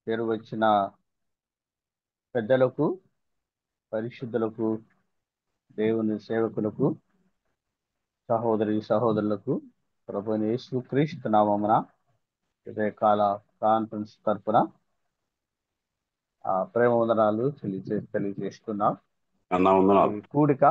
చేరువచ్చిన పెద్దలకు, పరిశుద్ధులకు, దేవుని సేవకులకు, సహోదరులకు ప్రభువైన యేసుక్రీస్తు నామమున ఉదయకాల కాన్ఫరెన్స్ తరపున ప్రేమ వందనాలు తెలియజేస్తున్నాం. ఈ కూడిక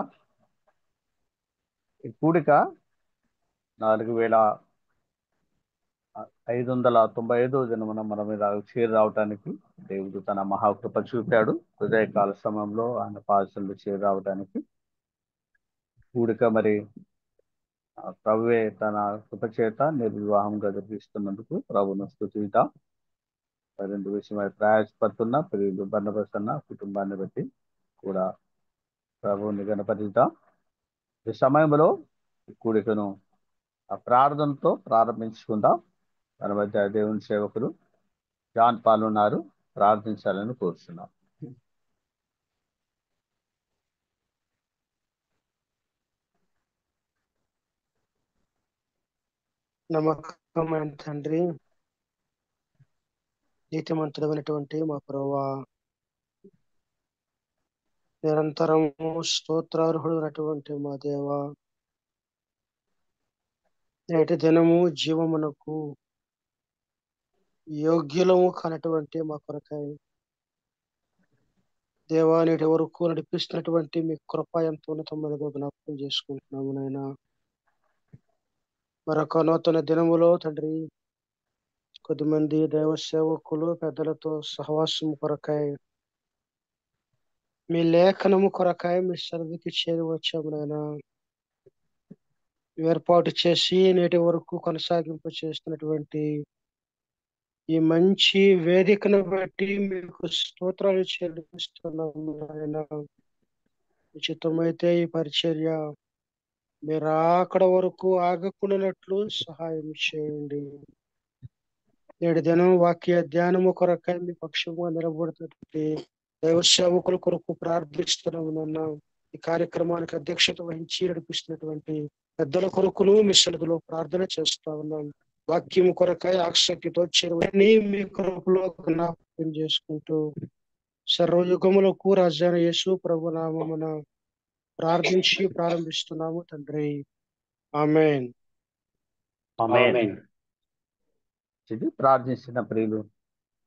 4595 దినమున మన మీద చేరి రావడానికి దేవుడు తన మహాకృప చూపాడు. ఉదయకాల సమయంలో ఆయన పాదశులు చేరి రావడానికి కూడిక మరి ప్రభువే తన కృప చేత నిర్వివాహంగా జరిగిస్తున్నందుకు ప్రభును స్తుతిద్దాం. రెండు విషయమై ప్రయాసపడుతున్న ప్రియులు బండబస్తున్న కుటుంబాన్ని బట్టి కూడా ప్రభువుని గణపతిద్దాం. ఈ సమయంలో కూడికను ప్రార్థనతో ప్రారంభించుకుందాం. మన మధ్య దేవుని సేవకులు జాన్ పాల్ ఉన్నారు, ప్రార్థించాలని కోరుతున్నాం. నమ్మకమైన తండ్రి, నీతిమంతుడమైనటువంటి మా ప్రభువా, నిరంతరము స్తోత్రార్హుడు అయినటువంటి మా దేవ, నేటి దినము జీవమునకు యోగ్యులము కానటువంటి మా కొరకై దేవా, నేటి వరకు నడిపిస్తున్నటువంటి మీ కృప ఎంతో ఉన్నతమైనదో జ్ఞాపకం చేసుకుంటున్నాము నాయన. మరొక నూతన దినములో తండ్రి, కొద్దిమంది దైవ సేవకులు పెద్దలతో సహవాసము కొరకై, మీ లేఖనము కొరకై మీ సన్నిధికి చేరి వచ్చాము నాయన. ఏర్పాటు చేసి నేటి వరకు కొనసాగింపు చేస్తున్నటువంటి ఈ మంచి వేదికను బట్టి మీకు స్తోత్రాలు చెల్లిస్తున్నాము నాయన. ఉచితమైతే ఈ పరిచర్య మీరు అక్కడ వరకు ఆగకుండానట్లు సహాయం చేయండి. నేటి దినం వాక్య ధ్యానము కొరకై మీ పక్షంగా నిలబడుతున్నటువంటి దైవ సేవకుల కొరకు ప్రార్థిస్తున్నాము నాన్న. ఈ కార్యక్రమానికి అధ్యక్షత వహించి నడిపిస్తున్నటువంటి పెద్దల కొరకును మీ సన్నిధిలో ప్రార్థన చేస్తా ఉన్నాం. వాక్యము కొరకై ఆసక్తితో చేరువని మీ కృపలో జ్ఞాపకం చేసుకుంటూ సర్వయుగములకు రాజైన యేసు ప్రభు నామమున ప్రార్థించి ప్రారంభిస్తున్నాము తండ్రి. ఆమేన్. ఇది ప్రార్థించిన ప్రియులు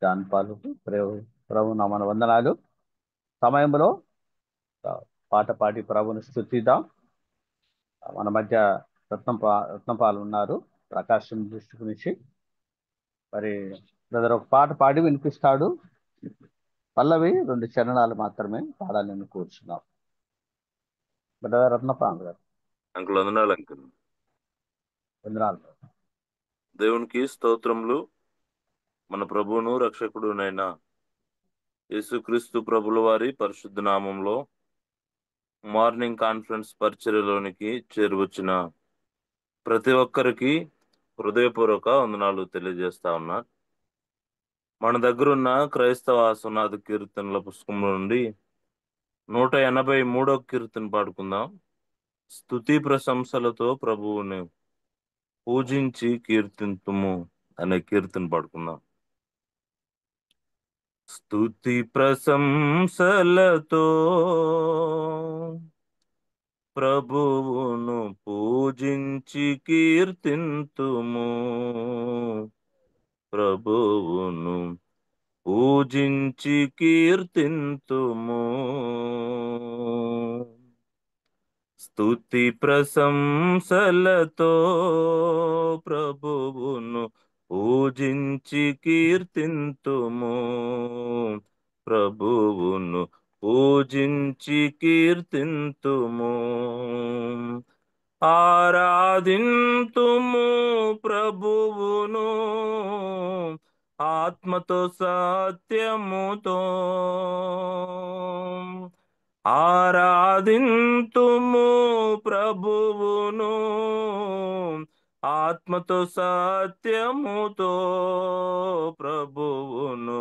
జాన్ పాలుకు ప్రభు నామన వందనాలు. సమయంలో పాట పాడి ప్రభుని స్తుతిద్దాం. మన మధ్య రత్నపాలు ఉన్నారు, ప్రకాశం దృష్టి నుంచి. మరి బ్రదర్ ఒక పాట పాడి వినిపిస్తాడు. పల్లవి 2 చరణాలు మాత్రమే పాడాలని కూర్చున్నాం. బ్రదర్ రత్నపాల్ గారు. అంకుల్ వందనాలు. అంకుల్ వందనాలు. దేవునికి స్తోత్రములు. మన ప్రభువును రక్షకుడునైన యేసుక్రీస్తు ప్రభుల వారి పరిశుద్ధ నామంలో మార్నింగ్ కాన్ఫరెన్స్ పరిచర్యలోనికి చేరువచ్చిన ప్రతి ఒక్కరికి హృదయపూర్వక వందనాలు తెలియజేస్తా ఉన్నా. మన దగ్గర ఉన్న క్రైస్తవ సునాద కీర్తనల పుస్తకం నుండి 183వ కీర్తన పాడుకుందాం. స్తుతి ప్రశంసలతో ప్రభువుని పూజించి కీర్తింతుము అనే కీర్తన పాడుకుందాం. స్తుతి ప్రశంసలతో ప్రభువును పూజించి కీర్తింతుము, ప్రభువును పూజించి కీర్తింతుము. స్తుతి ప్రశంసలతో ప్రభువును పూజించి కీర్తింతుము, ప్రభువును పూజించి కీర్తింతుము. ఆరాధింతుము ప్రభువును ఆత్మతో సత్యముతో, ఆరాధింతుము ప్రభువును ఆత్మతో సత్యముతో, ప్రభువును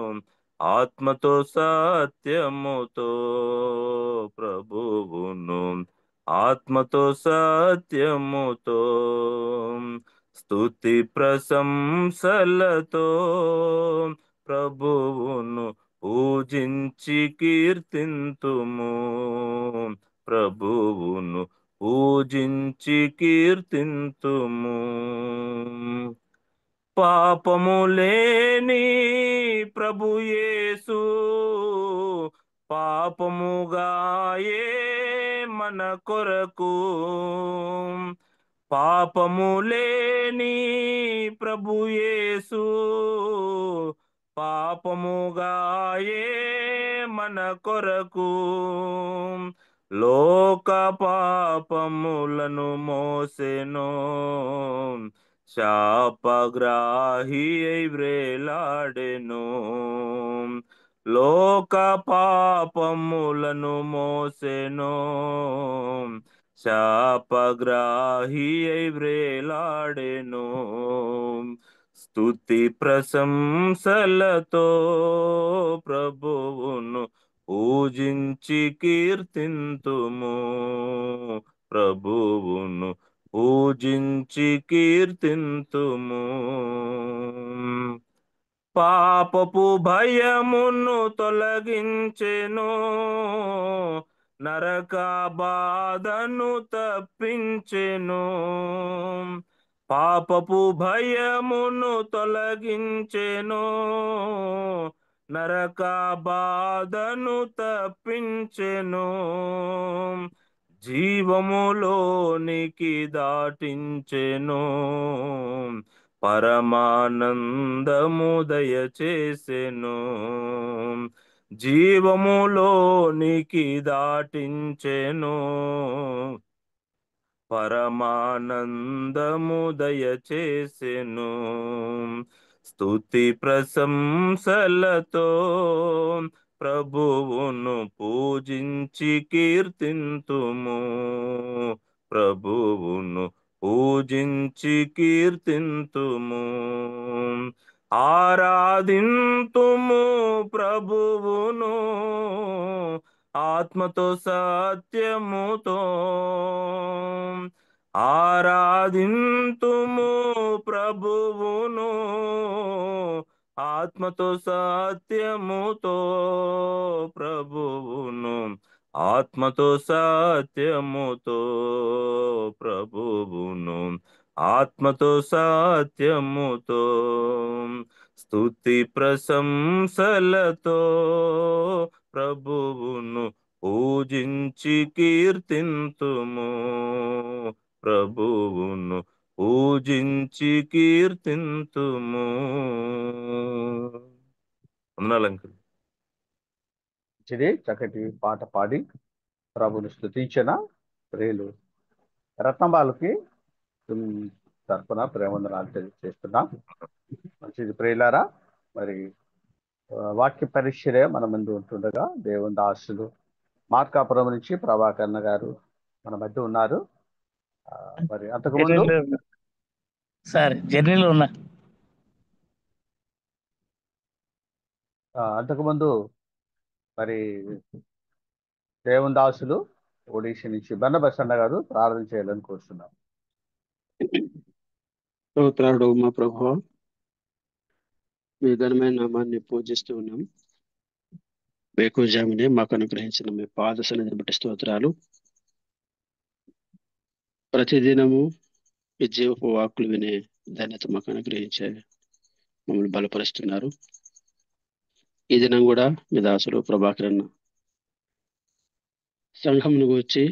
ఆత్మతో సత్యముతో, ప్రభువును ఆత్మతో సత్యముతో. స్తుతి ప్రశంసలతో ప్రభువును పూజించి కీర్తింతుము. ప్రభువును పూజించి కీర్తింతుము. పాపము లేని ప్రభు యేసు పాపముగాయే మన కొరకు. పాపము లేని ప్రభు యేసు పాపముగాయే మన కొరకు. లోక పాపములను మోసెను, శాపగ్రాహి అయి వ్రేలాడెను. లోక పాపములను మోసెను, శాపగ్రాహి అయి వ్రేలాడెను. స్తుతి ప్రశంసలతో ప్రభువును పూజించి కీర్తింతుము. ప్రభువును పూజించి కీర్తింతుము. పాపపు భయమును తొలగించెను, నరక బాధను తప్పించెను. పాపపు భయమును తొలగించెను, నరక బాధను తప్పించెను. జీవములోనికి దాటించెను, పరమానందము దయచేసెను. జీవములోనికి దాటించెను, పరమానందము దయచేసెను. స్తుతి ప్రశంసలతో ప్రభువును పూజించి కీర్తింతుము. ప్రభువును పూజించి కీర్తింతుము. ఆరాధింతుము ప్రభువును ఆత్మతో సత్యముతో. ఆరాధింతుము ప్రభువును ఆత్మతో సత్యముతో. ప్రభువును ఆత్మతో సత్యముతో. ప్రభువును ఆత్మతో సత్యముతో. స్తుతి ప్రశంసలతో ప్రభువును పూజించి కీర్తింతుము. ప్రభువును పూజించి కీర్తింతుము. వందనాలు అంకుల్. మంచిది, చక్కటి పాట పాడి ప్రభుని స్తుతించిన ప్రియులు రత్నబాలకి తరపున ప్రేమందనాలు తెలియజేస్తున్నాం. మంచిది ప్రియులారా, మరి వాక్య పరిచర్య మన ముందు ఉంటుండగా దేవుని దాసులు మార్కాపురం నుంచి ప్రభాకరణ గారు మన మధ్య ఉన్నారు. మరి అంతకుముందు సార్ జర్నీలో ఉన్నా. అంతకుముందు మరి దేవుని దాసులు ఒడిషా నుంచి బన్నబసన్న గారు ప్రార్థన చేయాలని కోరుతున్నాం. స్తోత్రాడు మా ప్రభువా, మీ ఘనమైన నామాన్ని పూజిస్తూ ఉన్నాం. వేకువజామునే మాకు అనుగ్రహించిన మీ పాద సన్నిధిని బట్టి స్తోత్రాలు. ప్రతిదినము మీ జీవపు వాక్కులు వినే ధన్యత మాకు అనుగ్రహించే మమ్మల్ని బలపరుస్తున్నారు. ఈ దినం కూడా మీ దాసులు ప్రభాకరన్న సంఘమును గూర్చి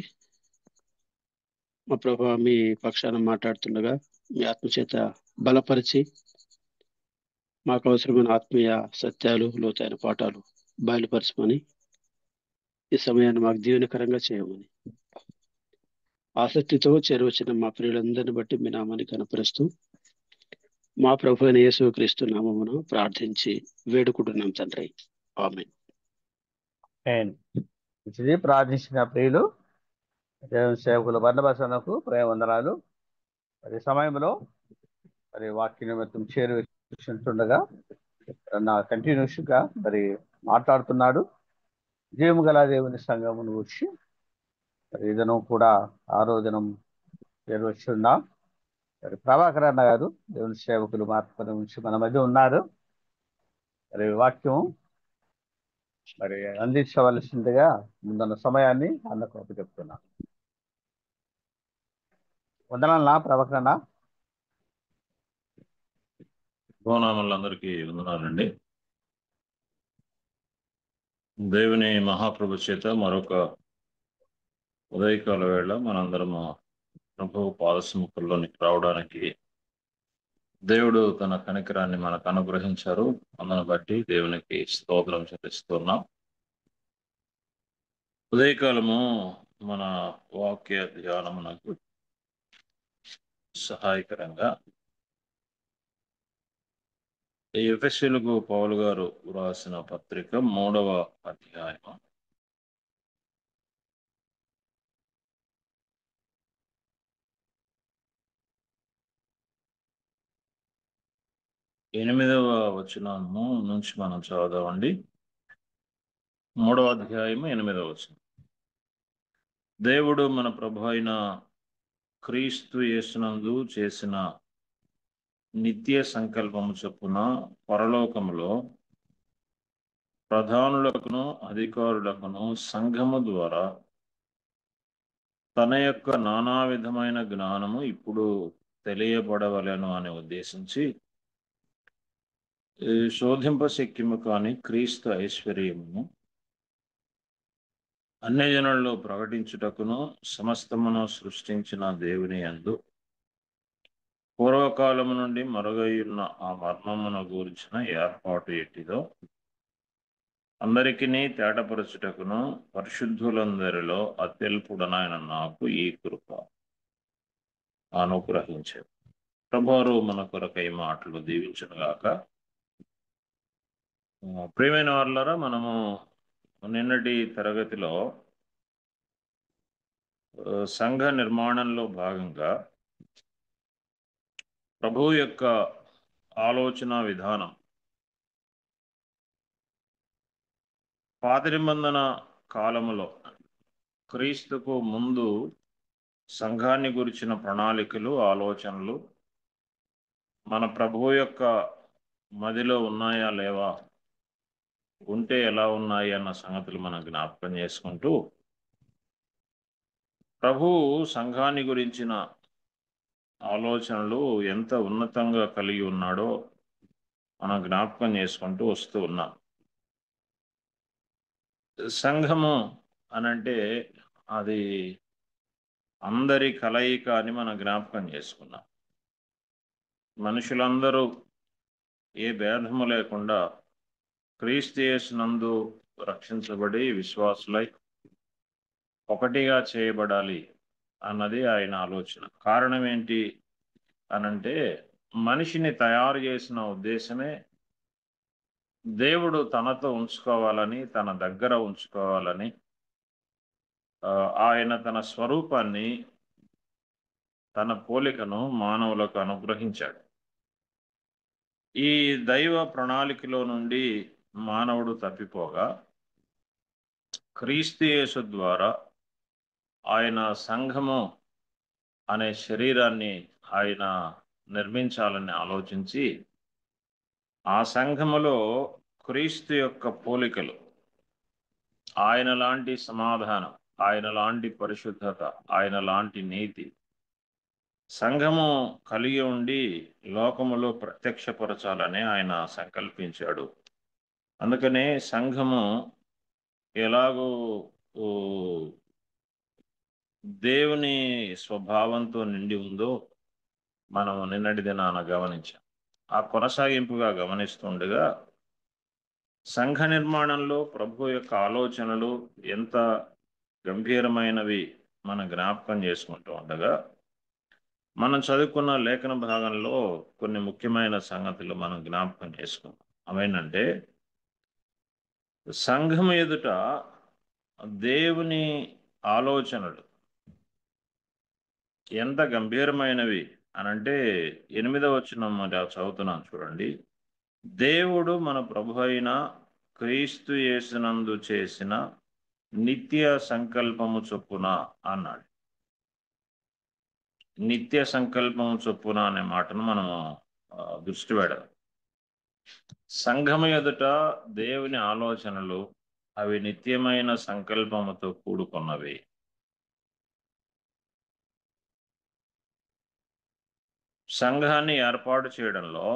మా ప్రభు మీ పక్షాన మాట్లాడుతుండగా మీ ఆత్మచేత బలపరిచి మాకు అవసరమైన ఆత్మీయ సత్యాలు, లోతైన పాఠాలు బయలుపరచమని, ఈ సమయాన్ని మాకు దీవెనకరంగా చేయమని ఆసక్తితో చేరువచ్చిన మా ప్రియులందరిని బట్టి మీ నామాన్ని కనపరుస్తూ మా ప్రభు అయిన యేసుక్రీస్తు నామమును ప్రార్థించి వేడుకుంటున్నాం తండ్రి. ఆమేన్. మంచిది, ప్రార్థించిన ప్రియులు దేవుని సేవకులు బన్నబసన్నకు ప్రేమ వందనాలు. మరి సమయంలో మరి వాక్య నిమిత్తం చేరుంటుండగా నా కంటిన్యూస్ గా మరి మాట్లాడుతున్నాడు. జీవము గల దేవుని సంఘమును గురించి మరి ఈ దినం కూడా 6వ దినం చేరువచ్చున్నాం. మరి ప్రభాకర్ అన్న గారు దేవుని సేవకులు మార్పుల నుంచి మన మధ్య ఉన్నారు. మరి వాక్యం మరి అందించవలసిందిగా ముందున్న సమయాన్ని అన్నకు చెప్తున్నా. వందనాలనా ప్రవక్తనా? గోనామలందరికీ వందనాలండి. దేవుని మహాప్రభు చేత మరొక ఉదయకాల వేళ మనందరము ప్రభు పాదసముఖంలోనికి రావడానికి దేవుడు తన కనికరాన్ని మనకు అనుగ్రహించారు. అందును బట్టి దేవునికి స్తోత్రం చెల్లిస్తున్నాం. ఉదయకాలము మన వాక్య ధ్యానమునకు సహాయకరంగా ఎఫెసీయులకు పౌలు గారు వ్రాసిన పత్రిక 3వ అధ్యాయం 8వ వచనము నుంచి మనం చదువుదామండి. 3వ అధ్యాయము 8వ వచనం. దేవుడు మన ప్రభు అయిన క్రీస్తు యేసునందు చేసిన నిత్య సంకల్పము చొప్పున పరలోకములో ప్రధానులకును అధికారులకును సంఘము ద్వారా తన యొక్క నానా విధమైన జ్ఞానము ఇప్పుడు తెలియబడవలెను అని ఉద్దేశించి శోధింపశక్యము కాని క్రీస్తు ఐశ్వర్యమును అన్యజనుల్లో ప్రకటించుటకును సమస్తమును సృష్టించిన దేవుని యందు పూర్వకాలము నుండి మరుగైయున్న ఆ మర్మమును గూర్చిన ఏర్పాటు ఎట్టిదో అందరికీ తేటపరచుటకును పరిశుద్ధులందరిలో అత్యల్పుడనైన నాకు ఈ కృప అనుగ్రహించారు. ప్రభువారు మన కొరకై మాటలు దీవించునుగాక. ప్రియమైన వారులారా, మనము నిన్నటి తరగతిలో సంఘ నిర్మాణంలో భాగంగా ప్రభువు యొక్క ఆలోచన విధానం, పాత నిబంధన కాలములో క్రీస్తుకు ముందు సంఘాన్ని గురించిన ప్రణాళికలు, ఆలోచనలు మన ప్రభువు యొక్క మదిలో ఉన్నాయా లేవా, ఉంటే ఎలా ఉన్నాయి అన్న సంగతులు మనం జ్ఞాపకం చేసుకుంటూ ప్రభువు సంఘాన్ని గురించిన ఆలోచనలు ఎంత ఉన్నతంగా కలిగి ఉన్నాడో మనం జ్ఞాపకం చేసుకుంటూ వస్తూ ఉన్నాం. సంఘము అనంటే అది అందరి కలయిక అని మనం జ్ఞాపకం చేసుకున్నాం. మనుషులందరూ ఏ భేదము లేకుండా క్రీస్తు యేసునందు రక్షించబడి విశ్వాసులై ఒకటిగా చేయబడాలి అన్నది ఆయన ఆలోచన. కారణం ఏంటి అనంటే మనిషిని తయారు చేసిన ఉద్దేశమే దేవుడు తనతో ఉంచుకోవాలని, తన దగ్గర ఉంచుకోవాలని, ఆయన తన స్వరూపాన్ని, తన పోలికను మానవులకు అనుగ్రహించాడు. ఈ దైవ ప్రణాళికలో నుండి మానవుడు తప్పిపోగా క్రీస్తు యేసు ద్వారా ఆయన సంఘము అనే శరీరాన్ని ఆయన నిర్మించాలని ఆలోచించి ఆ సంఘములో క్రీస్తు యొక్క పోలికలు, ఆయన లాంటి సమాధానం, ఆయన లాంటి పరిశుద్ధత, ఆయన లాంటి నీతి సంఘము కలిగి ఉండి లోకములో ప్రత్యక్షపరచాలని ఆయన సంకల్పించాడు. అందుకనే సంఘము ఎలాగో దేవుని స్వభావంతో నిండి ఉందో మనం నిన్నటి దినాన గమనించాం. ఆ కొనసాగింపుగా గమనిస్తుండగా సంఘ నిర్మాణంలో ప్రభు యొక్క ఆలోచనలు ఎంత గంభీరమైనవి మనం జ్ఞాపకం చేసుకుంటూ ఉండగా మనం చదువుకున్న లేఖన భాగంలో కొన్ని ముఖ్యమైన సంగతులు మనం జ్ఞాపకం చేసుకున్నాం. అవేంటంటే సంఘం ఎదుట దేవుని ఆలోచనలు ఎంత గంభీరమైనవి అనంటే 8వ వచనం చదువుతున్నాను చూడండి. దేవుడు మన ప్రభు అయిన క్రీస్తు యేసునందు చేసిన నిత్య సంకల్పము చొప్పున అన్నాడు. నిత్య సంకల్పము చొప్పున అనే మాటను మనం దృష్టి పెడదాం. సంఘము ఎదుట దేవుని ఆలోచనలు అవి నిత్యమైన సంకల్పముతో కూడుకున్నవి. సంఘాన్ని ఏర్పాటు చేయడంలో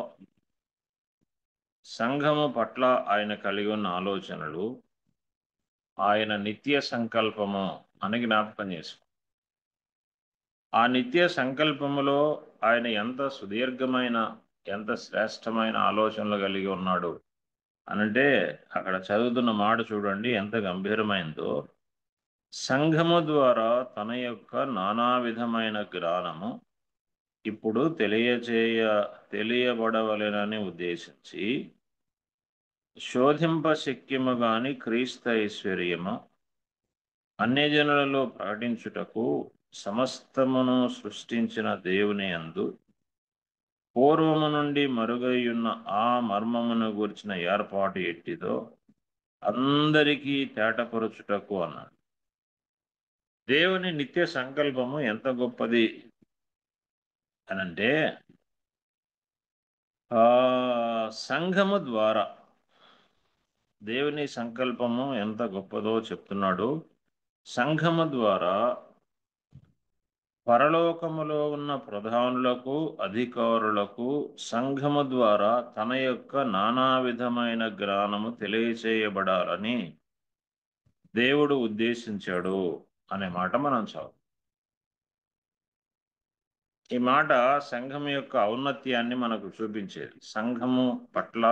సంఘము పట్ల ఆయన కలిగి ఉన్న ఆలోచనలు ఆయన నిత్య సంకల్పము అని జ్ఞాపకం చేసుకో. ఆ నిత్య సంకల్పములో ఆయన ఎంత సుదీర్ఘమైన ఎంత శ్రేష్టమైన ఆలోచనలు కలిగి ఉన్నాడు అనంటే అక్కడ చదువుతున్న మాట చూడండి ఎంత గంభీరమైందో. సంఘము ద్వారా తన యొక్క నానా విధమైన జ్ఞానము ఇప్పుడు తెలియబడవలెనని ఉద్దేశించి శోధింప శక్యము గాని క్రీస్తు ఐశ్వర్యము అన్యజనులలో ప్రకటించుటకు సమస్తమును సృష్టించిన దేవుని యందు పూర్వము నుండి మరుగైయున్న ఆ మర్మమును గూర్చిన ఏర్పాటు ఎట్టిదో అందరికీ తేటపరుచుటకు అన్నాడు. దేవుని నిత్య సంకల్పము ఎంత గొప్పది అనంటే సంఘము ద్వారా దేవుని సంకల్పము ఎంత గొప్పదో చెప్తున్నాడు. సంఘము ద్వారా పరలోకములో ఉన్న ప్రధానులకు అధికారులకు సంఘము ద్వారా తన యొక్క నానా విధమైన జ్ఞానము తెలియచేయబడాలని దేవుడు ఉద్దేశించాడు అనే మాట మనం చదువు. ఈ మాట సంఘం యొక్క ఔన్నత్యాన్ని మనకు చూపించేది. సంఘము పట్ల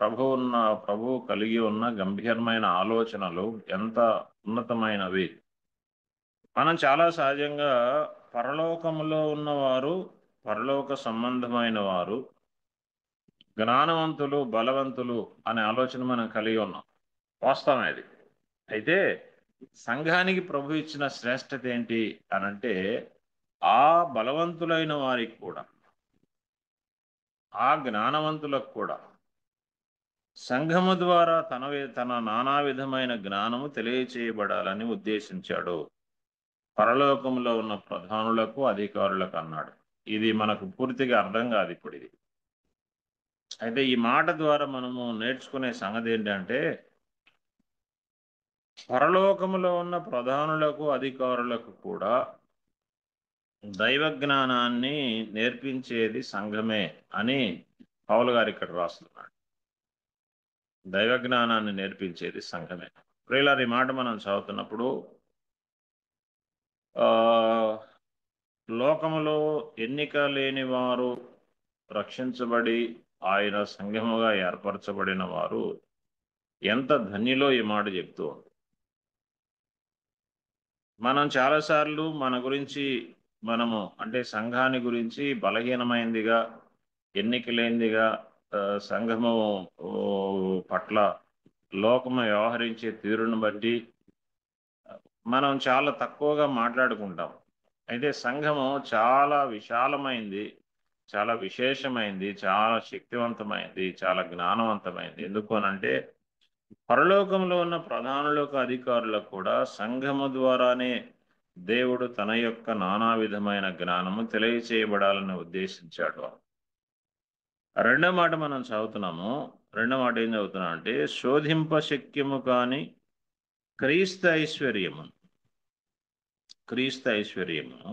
ప్రభువు కలిగి ఉన్న గంభీరమైన ఆలోచనలు ఎంత ఉన్నతమైనవి. మనం చాలా సహజంగా పరలోకములో ఉన్నవారు, పరలోక సంబంధమైన వారు జ్ఞానవంతులు, బలవంతులు అనే ఆలోచన మనం కలిగి ఉన్నాం. వాస్తవం అది. అయితే సంఘానికి ప్రభు ఇచ్చిన శ్రేష్టత ఏంటి అనంటే ఆ బలవంతులైన వారికి కూడా, ఆ జ్ఞానవంతులకు కూడా సంఘము ద్వారా తన నానా విధమైన జ్ఞానము తెలియచేయబడాలని ఉద్దేశించాడు. పరలోకంలో ఉన్న ప్రధానులకు అధికారులకు అన్నాడు. ఇది మనకు పూర్తిగా అర్థం కాదు ఇప్పుడు ఇది. అయితే ఈ మాట ద్వారా మనము నేర్చుకునే సంగతి ఏంటంటే పరలోకములో ఉన్న ప్రధానులకు అధికారులకు కూడా దైవ జ్ఞానాన్ని నేర్పించేది సంఘమే అని పౌలు గారు ఇక్కడ రాస్తున్నాడు. దైవ జ్ఞానాన్ని నేర్పించేది సంఘమే. ప్రియులారా, ఈ మాట మనం చదువుతున్నప్పుడు లోకములో ఎన్నిక లేని వారు రక్షించబడి ఆయన సంఘముగా ఏర్పరచబడిన వారు ఎంత ధన్యులో ఈ మాట చెప్తూ. మనం చాలాసార్లు మన గురించి అంటే సంఘాన్ని గురించి బలహీనమైందిగా, ఎన్నిక లేనిదిగా, సంఘము పట్ల లోకము వ్యవహరించే తీరును బట్టి మనం చాలా తక్కువగా మాట్లాడుకుంటాం. అయితే సంఘము చాలా విశాలమైంది, చాలా విశేషమైంది, చాలా శక్తివంతమైంది, చాలా జ్ఞానవంతమైంది. ఎందుకు అనంటే పరలోకంలో ఉన్న ప్రధానులకు అధికారులకు కూడా సంఘము ద్వారానే దేవుడు తన యొక్క నానా విధమైన జ్ఞానము తెలియచేయబడాలని ఉద్దేశించాడు. రెండో మాట మనం చదువుతున్నాము. రెండో మాట ఏం చదువుతున్నాం అంటే శోధింప శక్యము కాని క్రీస్తు ఐశ్వర్యము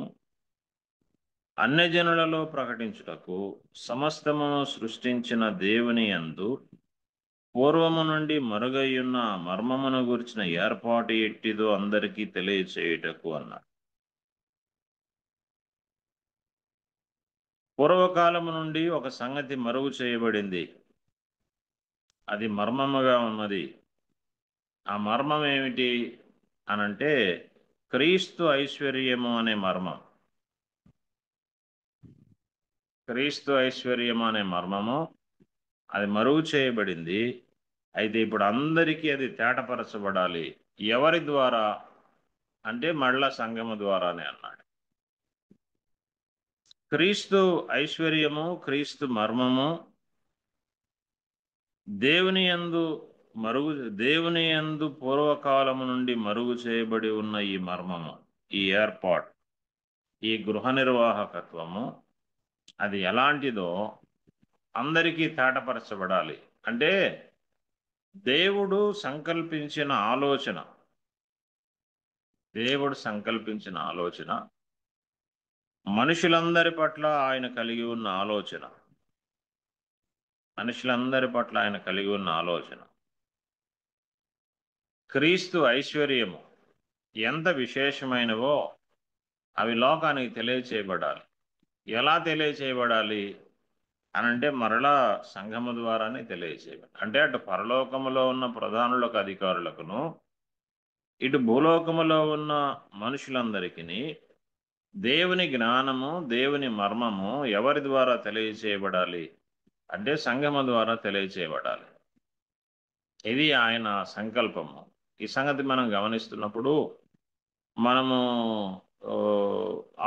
అన్యజనులలో ప్రకటించుటకు సమస్తమును సృష్టించిన దేవుని యందు పూర్వము నుండి మరుగయ్యున్న మర్మమును గురించిన ఏర్పాటు ఎట్టిదో అందరికీ తెలియచేయుటకు అన్నాడు. పూర్వకాలము నుండి ఒక సంగతి మరుగు చేయబడింది, అది మర్మముగా ఉన్నది. ఆ మర్మం ఏమిటి అనంటే క్రీస్తు ఐశ్వర్యము అనే మర్మం. క్రీస్తు ఐశ్వర్యము అనే మర్మము అది మరుగు చేయబడింది. అయితే ఇప్పుడు అందరికీ అది తేటపరచబడాలి. ఎవరి ద్వారా అంటే మళ్ళా సంఘము ద్వారానే అన్నాడు. క్రీస్తు ఐశ్వర్యము, క్రీస్తు మర్మము దేవుని యందు పూర్వకాలము నుండి మరుగు చేయబడి ఉన్న ఈ మర్మము, ఈ ఏర్పాటు, ఈ గృహ నిర్వాహకత్వము అది ఎలాంటిదో అందరికీ తాటపరచబడాలి. అంటే దేవుడు సంకల్పించిన ఆలోచన, దేవుడు సంకల్పించిన ఆలోచన, మనుషులందరి పట్ల ఆయన కలిగి ఉన్న ఆలోచన, మనుషులందరి పట్ల ఆయన కలిగి ఉన్న ఆలోచన, క్రీస్తు ఐశ్వర్యము ఎంత విశేషమైనవో అవి లోకానికి తెలియచేయబడాలి. ఎలా తెలియచేయబడాలి అనంటే మరలా సంఘము ద్వారానే తెలియచేయబడాలి. అంటే అటు పరలోకములో ఉన్న ప్రధానులకు, అధికారులకును, ఇటు భూలోకములో ఉన్న మనుషులందరికీ దేవుని జ్ఞానము, దేవుని మర్మము ఎవరి ద్వారా తెలియచేయబడాలి అంటే సంఘము ద్వారా తెలియచేయబడాలి. ఇది ఆయన సంకల్పము. ఈ సంగతి మనం గమనిస్తున్నప్పుడు మనము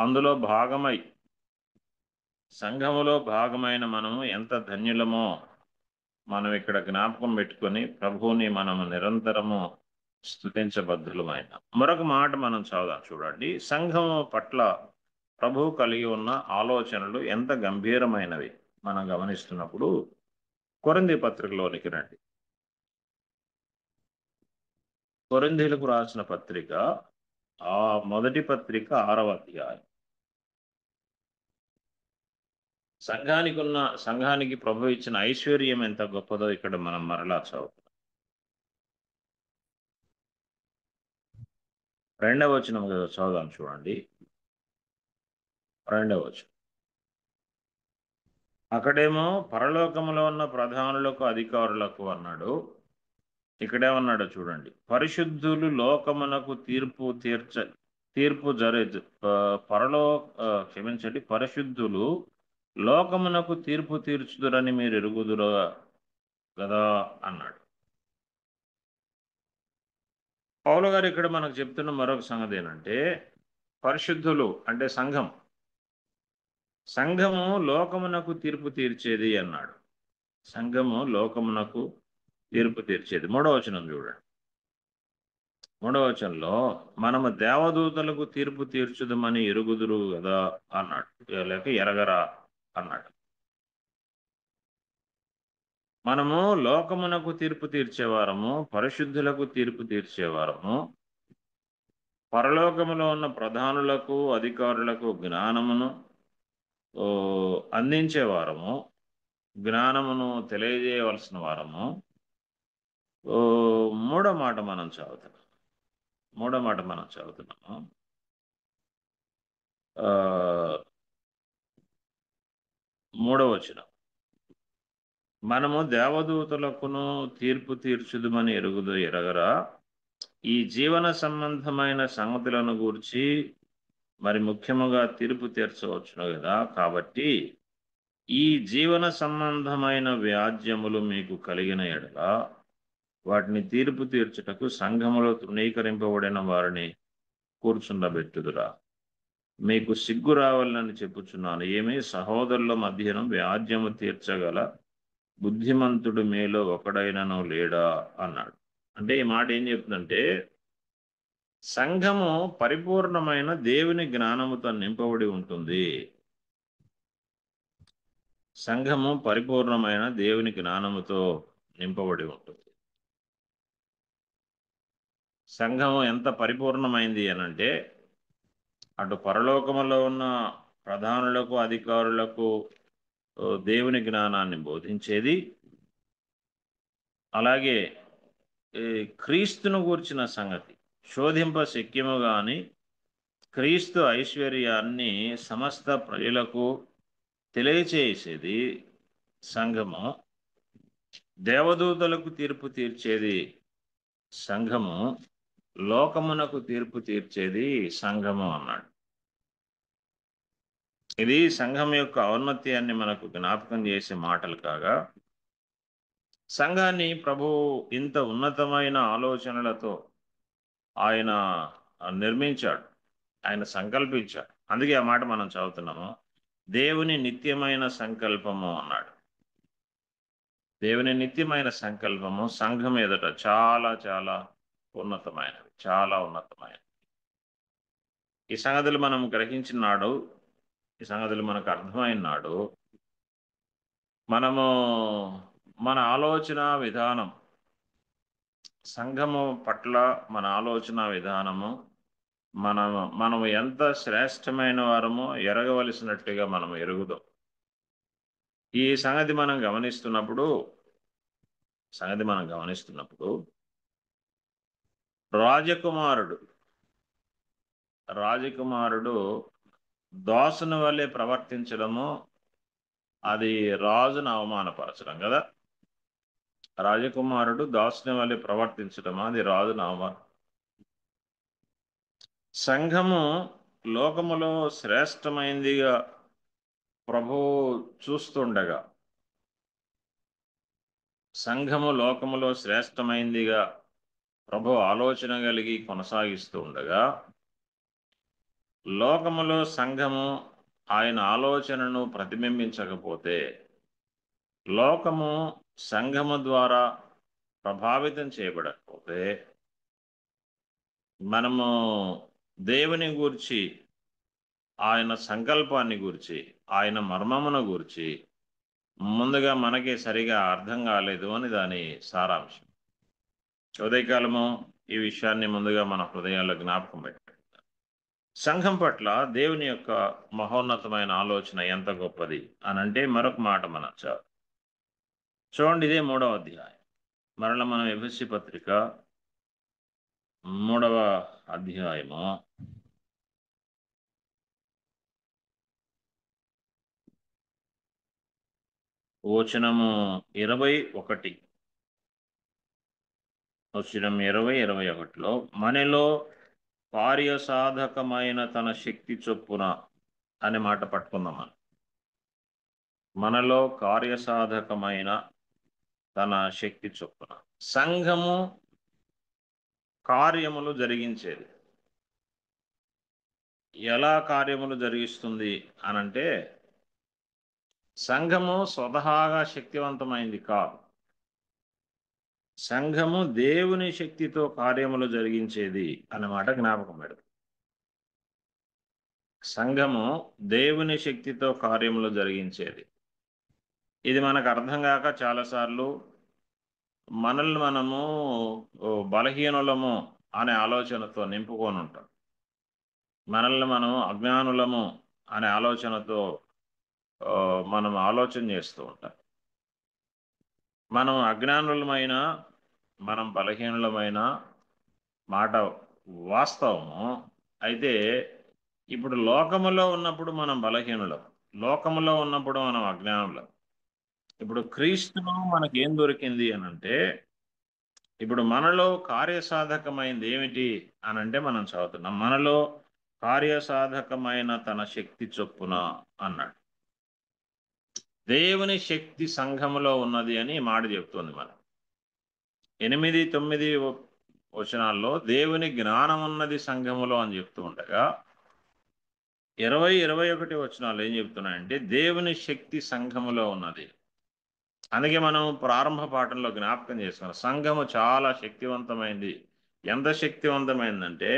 అందులో భాగమై, సంఘములో భాగమైన మనము ఎంత ధన్యులమో మనం ఇక్కడ జ్ఞాపకం పెట్టుకొని ప్రభువుని మనము నిరంతరము స్తుతించబద్ధులమైన. మరొక మాట మనం చదువుదాం, చూడండి. సంఘము పట్ల ప్రభువు కలిగి ఉన్న ఆలోచనలు ఎంత గంభీరమైనవి మనం గమనిస్తున్నప్పుడు కొరింథీ పత్రికలోనికి రండి. కొరింథీలకు రాసిన పత్రిక, ఆ మొదటి పత్రిక 6వ అధ్యాయం. సంఘానికి ప్రభు ఇచ్చిన ఐశ్వర్యం ఎంత గొప్పదో ఇక్కడ మనం మరలా చదువుతాం. 2వ వచనం చదువుదాం, చూడండి. 2వ వచనం. అక్కడేమో పరలోకములో ఉన్న ప్రధానులకు, అధికారులకు అన్నాడు. ఇక్కడేమన్నాడో చూడండి. పరిశుద్ధులు లోకమునకు పరిశుద్ధులు లోకమునకు తీర్పు తీర్చుదురని మీరు ఎరుగుదురు కదా అన్నాడు. పౌలు గారు ఇక్కడ మనకు చెప్తున్న మరొక సంగతి ఏంటంటే, పరిశుద్ధులు అంటే సంఘము లోకమునకు తీర్పు తీర్చేది అన్నాడు. సంఘము లోకమునకు తీర్పు తీర్చేది. 3వ వచనం చూడండి. 3వ వచనంలో మనము దేవదూతలకు తీర్పు తీర్చుదమని ఎరుగుదురు కదా అన్నాడు, లేక ఎరగరా అన్నాడు. మనము లోకమునకు తీర్పు తీర్చేవారము, పరిశుద్ధులకు తీర్పు తీర్చేవారము, పరలోకములో ఉన్న ప్రధానులకు, అధికారులకు జ్ఞానమును అందించేవారము, జ్ఞానమును తెలియజేయవలసిన వారము. 3వ మాట మనం చదువుతున్నాము. 3వ వచనం. మనము దేవదూతలకును తీర్పు తీర్చుదుమని ఎరగరా, ఈ జీవన సంబంధమైన సంగతులను గూర్చి మరి ముఖ్యముగా తీర్పు తీర్చవచ్చును కదా. కాబట్టి ఈ జీవన సంబంధమైన వ్యాజ్యములు మీకు కలిగిన ఎడల వాటిని తీర్పు తీర్చుటకు సంఘములో తృణీకరింపబడిన వారిని కూర్చుండబెట్టుదురా. మీకు సిగ్గు రావాలని చెప్పుచున్నాను. ఏమి సహోదరుల మధ్యను వ్యాజ్యము తీర్చగల బుద్ధిమంతుడు మీలో ఒకడైనను లేడా అన్నాడు. అంటే ఈ మాట ఏం చెప్తుందంటే, సంఘము పరిపూర్ణమైన దేవుని జ్ఞానముతో నింపబడి ఉంటుంది. సంఘము పరిపూర్ణమైన దేవుని జ్ఞానముతో నింపబడి ఉంటుంది. సంఘము ఎంత పరిపూర్ణమైంది అనంటే, అటు పరలోకములో ఉన్న ప్రధానులకు, అధికారులకు దేవుని జ్ఞానాన్ని బోధించేది, అలాగే క్రీస్తును గూర్చిన సంగతి శోధింప శక్యము గాని క్రీస్తు ఐశ్వర్యాన్ని సమస్త ప్రజలకు తెలియచేసేది సంఘము, దేవదూతలకు తీర్పు తీర్చేది సంఘము, లోకమునకు తీర్పు తీర్చేది సంఘము అన్నాడు. ఇది సంఘం యొక్క ఔన్నత్యాన్ని మనకు జ్ఞాపకం చేసే మాటలు కాగా, సంఘాన్ని ప్రభు ఇంత ఉన్నతమైన ఆలోచనలతో ఆయన నిర్మించాడు, ఆయన సంకల్పించాడు. అందుకే ఆ మాట మనం చదువుతున్నాము. దేవుని నిత్యమైన సంకల్పము అన్నాడు. దేవుని నిత్యమైన సంకల్పము సంఘం ఎదుట చాలా చాలా ఉన్నతమైనవి, చాలా ఉన్నతమైనవి. ఈ సంగతులు మనం గ్రహించిన నాడు, ఈ సంగతులు మనకు అర్థమైన నాడు మనము మన ఆలోచన విధానం, సంఘము పట్ల మన ఆలోచన విధానము, మనం ఎంత శ్రేష్టమైన వారమో ఎరగవలసినట్టుగా మనం ఎరుగుదాం. ఈ సంగతి మనం గమనిస్తున్నప్పుడు రాజకుమారుడు దాసుని వల్లే ప్రవర్తించడము, అది రాజును అవమానపరచడం కదా. రాజకుమారుడు దాసుని వల్లే ప్రవర్తించడం, అది రాజును అవమానం. సంఘము లోకములో శ్రేష్టమైందిగా ప్రభువు చూస్తుండగా, సంఘము లోకములో శ్రేష్టమైందిగా ప్రభు ఆలోచన కలిగి కొనసాగిస్తూ ఉండగా, లోకములో సంఘము ఆయన ఆలోచనను ప్రతిబింబించకపోతే, లోకము సంఘము ద్వారా ప్రభావితం చేయబడకపోతే, మనము దేవుని గూర్చి, ఆయన సంకల్పాన్ని గూర్చి, ఆయన మర్మమును గూర్చి ముందుగా మనకి సరిగా అర్థం కాలేదు అని దాని సారాంశం. ఉదయకాలము ఈ విషయాన్ని ముందుగా మన హృదయాల్లో జ్ఞాపకం పెట్టాలి. సంఘం పట్ల దేవుని యొక్క మహోన్నతమైన ఆలోచన ఎంత గొప్పది అని అంటే మరొక మాట మనం చూడండి. ఇదే 3వ అధ్యాయం. మరలా మనం ఎఫెసీ పత్రిక 3వ అధ్యాయము వచనము 21. వచనం 20-21లో మనలో కార్యసాధకమైన తన శక్తి చొప్పున అనే మాట పట్టుకుందాం. మనలో కార్యసాధకమైన తన శక్తి చొప్పున. సంఘము కార్యములు జరిగించేది. ఎలా కార్యములు జరిగిస్తుంది అనంటే, సంఘము స్వతహాగా శక్తివంతమైంది కాదు. సంఘము దేవుని శక్తితో కార్యములు జరిగించేది అన్నమాట జ్ఞాపకం పెడదు. సంఘము దేవుని శక్తితో కార్యములు జరిగించేది. ఇది మనకు అర్థం కాక చాలాసార్లు మనల్ని మనము బలహీనులము అనే ఆలోచనతో నింపుకొని ఉంటాం. మనల్ని మనం అజ్ఞానులము అనే ఆలోచనతో మనం ఆలోచన చేస్తూ ఉంటాం. మనం అజ్ఞానులమైన, మనం బలహీనులమైన మాట వాస్తవము. అయితే ఇప్పుడు లోకములో ఉన్నప్పుడు మనం బలహీనులం, లోకములో ఉన్నప్పుడు మనం అజ్ఞానులం. ఇప్పుడు క్రీస్తులో మనకేం దొరికింది అనంటే, ఇప్పుడు మనలో కార్యసాధకమైంది ఏమిటి అనంటే మనం చదువుతున్నాం, మనలో కార్యసాధకమైన తన శక్తి చొప్పున అన్నాడు. దేవుని శక్తి సంఘములో ఉన్నది అని మాట చెప్తుంది. మనం 8-9 వచనాల్లో దేవుని జ్ఞానం ఉన్నది సంఘములో అని చెప్తూ ఉండగా, 20-21 వచనాలు ఏం చెప్తున్నాయంటే దేవుని శక్తి సంఘములో ఉన్నది. అందుకే మనం ప్రారంభ పాఠంలో జ్ఞాపకం చేసుకున్నాం, సంఘము చాలా శక్తివంతమైంది. ఎంత శక్తివంతమైందంటే,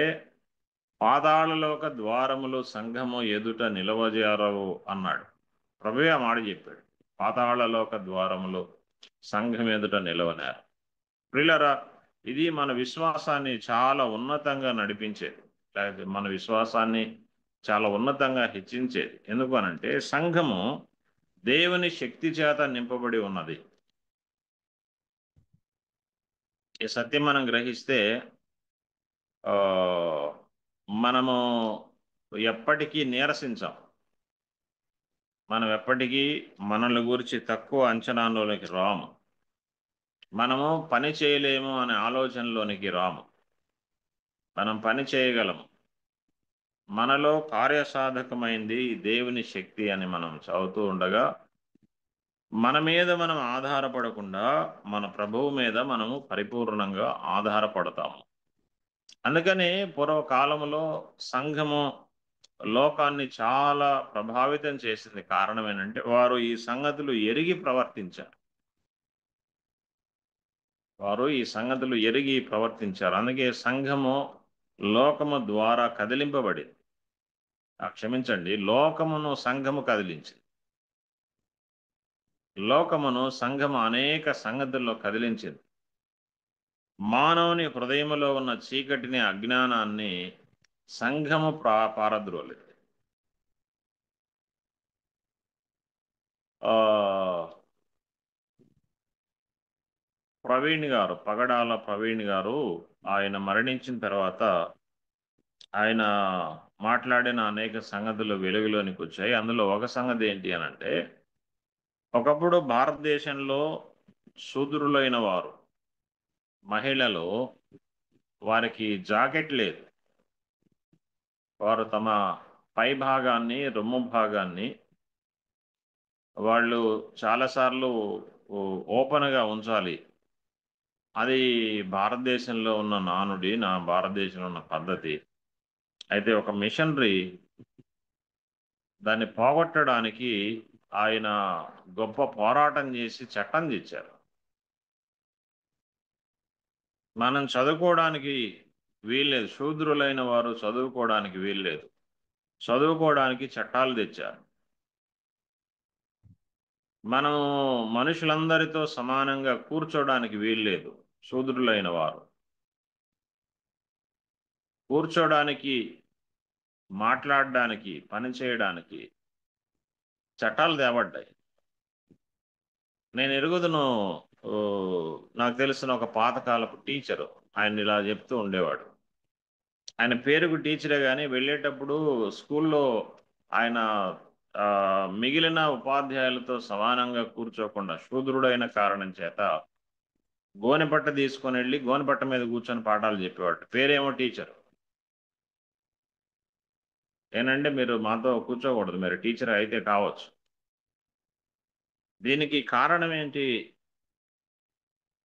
పాతాళలోక ద్వారములు సంఘము ఎదుట నిలవజారవు అన్నాడు. ప్రభువే ఆ మాట చెప్పాడు. పాతాళలోక ద్వారములు సంఘం ఎదుట నిలవనారు. ప్రియులారా, ఇది మన విశ్వాసాన్ని చాలా ఉన్నతంగా నడిపించేది, లేకపోతే మన విశ్వాసాన్ని చాలా ఉన్నతంగా హెచ్చించేది. ఎందుకు అనంటే, సంఘము దేవుని శక్తి చేత నింపబడి ఉన్నది. ఈ సత్యం మనం గ్రహిస్తే మనము ఎప్పటికీ నీరసించాం. మనం ఎప్పటికీ మనల్ని గురించి తక్కువ అంచనాలోనికి రాము. మనము పని చేయలేము అనే ఆలోచనలోనికి రాము. మనం పని చేయగలము. మనలో కార్యసాధకమైంది దేవుని శక్తి అని మనం చదువుతూ ఉండగా, మన మీద మనం ఆధారపడకుండా మన ప్రభువు మీద మనము పరిపూర్ణంగా ఆధారపడతాము. అందుకని పూర్వకాలంలో సంఘము లోకాన్ని చాలా ప్రభావితం చేసింది. కారణం ఏంటంటే, వారు ఈ సంగతులు ఎరిగి ప్రవర్తించారు. అందుకే సంఘము లోకము ద్వారా కదిలింపబడింది. క్షమించండి, లోకమును సంఘము కదిలించింది. లోకమును సంఘము అనేక సంగతుల్లో కదిలించింది. మానవుని హృదయములో ఉన్న చీకటిని, అజ్ఞానాన్ని సంఘము పారద్రోలింది. ప్రవీణ్ గారు, పగడాల ప్రవీణ్ గారు, ఆయన మరణించిన తర్వాత ఆయన మాట్లాడిన అనేక సంగతులు వెలుగులోనికి వచ్చాయి. అందులో ఒక సంగతి ఏంటి అని అంటే, ఒకప్పుడు భారతదేశంలో శూద్రులైన వారు, మహిళలు, వారికి జాకెట్ లేదు. వారు తమ పై భాగాన్ని, రొమ్ము భాగాన్ని వాళ్ళు చాలాసార్లు ఓపెన్గా ఉంచాలి. అది భారతదేశంలో ఉన్న నానుడి, భారతదేశంలో ఉన్న పద్ధతి. అయితే ఒక మిషనరీ దాన్ని పోగొట్టడానికి ఆయన గొప్ప పోరాటం చేసి చట్టం తెచ్చారు. మనం చదువుకోవడానికి వీల్లేదు, శూద్రులైన వారు చదువుకోవడానికి వీల్లేదు. చదువుకోవడానికి చట్టాలు తెచ్చారు. మనం మనుషులందరితో సమానంగా కూర్చోడానికి వీల్లేదు. శూద్రులైన వారు కూర్చోడానికి, మాట్లాడడానికి, పని చేయడానికి చట్టాలు తేబడ్డాయి. నేను ఎరుగుదును, నాకు తెలిసిన ఒక పాతకాలపు టీచరు, ఆయన ఇలా చెప్తూ ఉండేవాడు. ఆయన పేరుకు టీచరే కానీ వెళ్ళేటప్పుడు స్కూల్లో ఆయన మిగిలిన ఉపాధ్యాయులతో సమానంగా కూర్చోకుండా శూద్రుడైన కారణం చేత గోనెపట్ట తీసుకొని వెళ్ళి గోనెపట్ట మీద కూర్చొని పాఠాలు చెప్పేవాడు. పేరేమో టీచర్. ఏనంటే మీరు మాతో కూర్చోకూడదు, మీరు టీచర్ అయితే కావచ్చు. దీనికి కారణం ఏంటి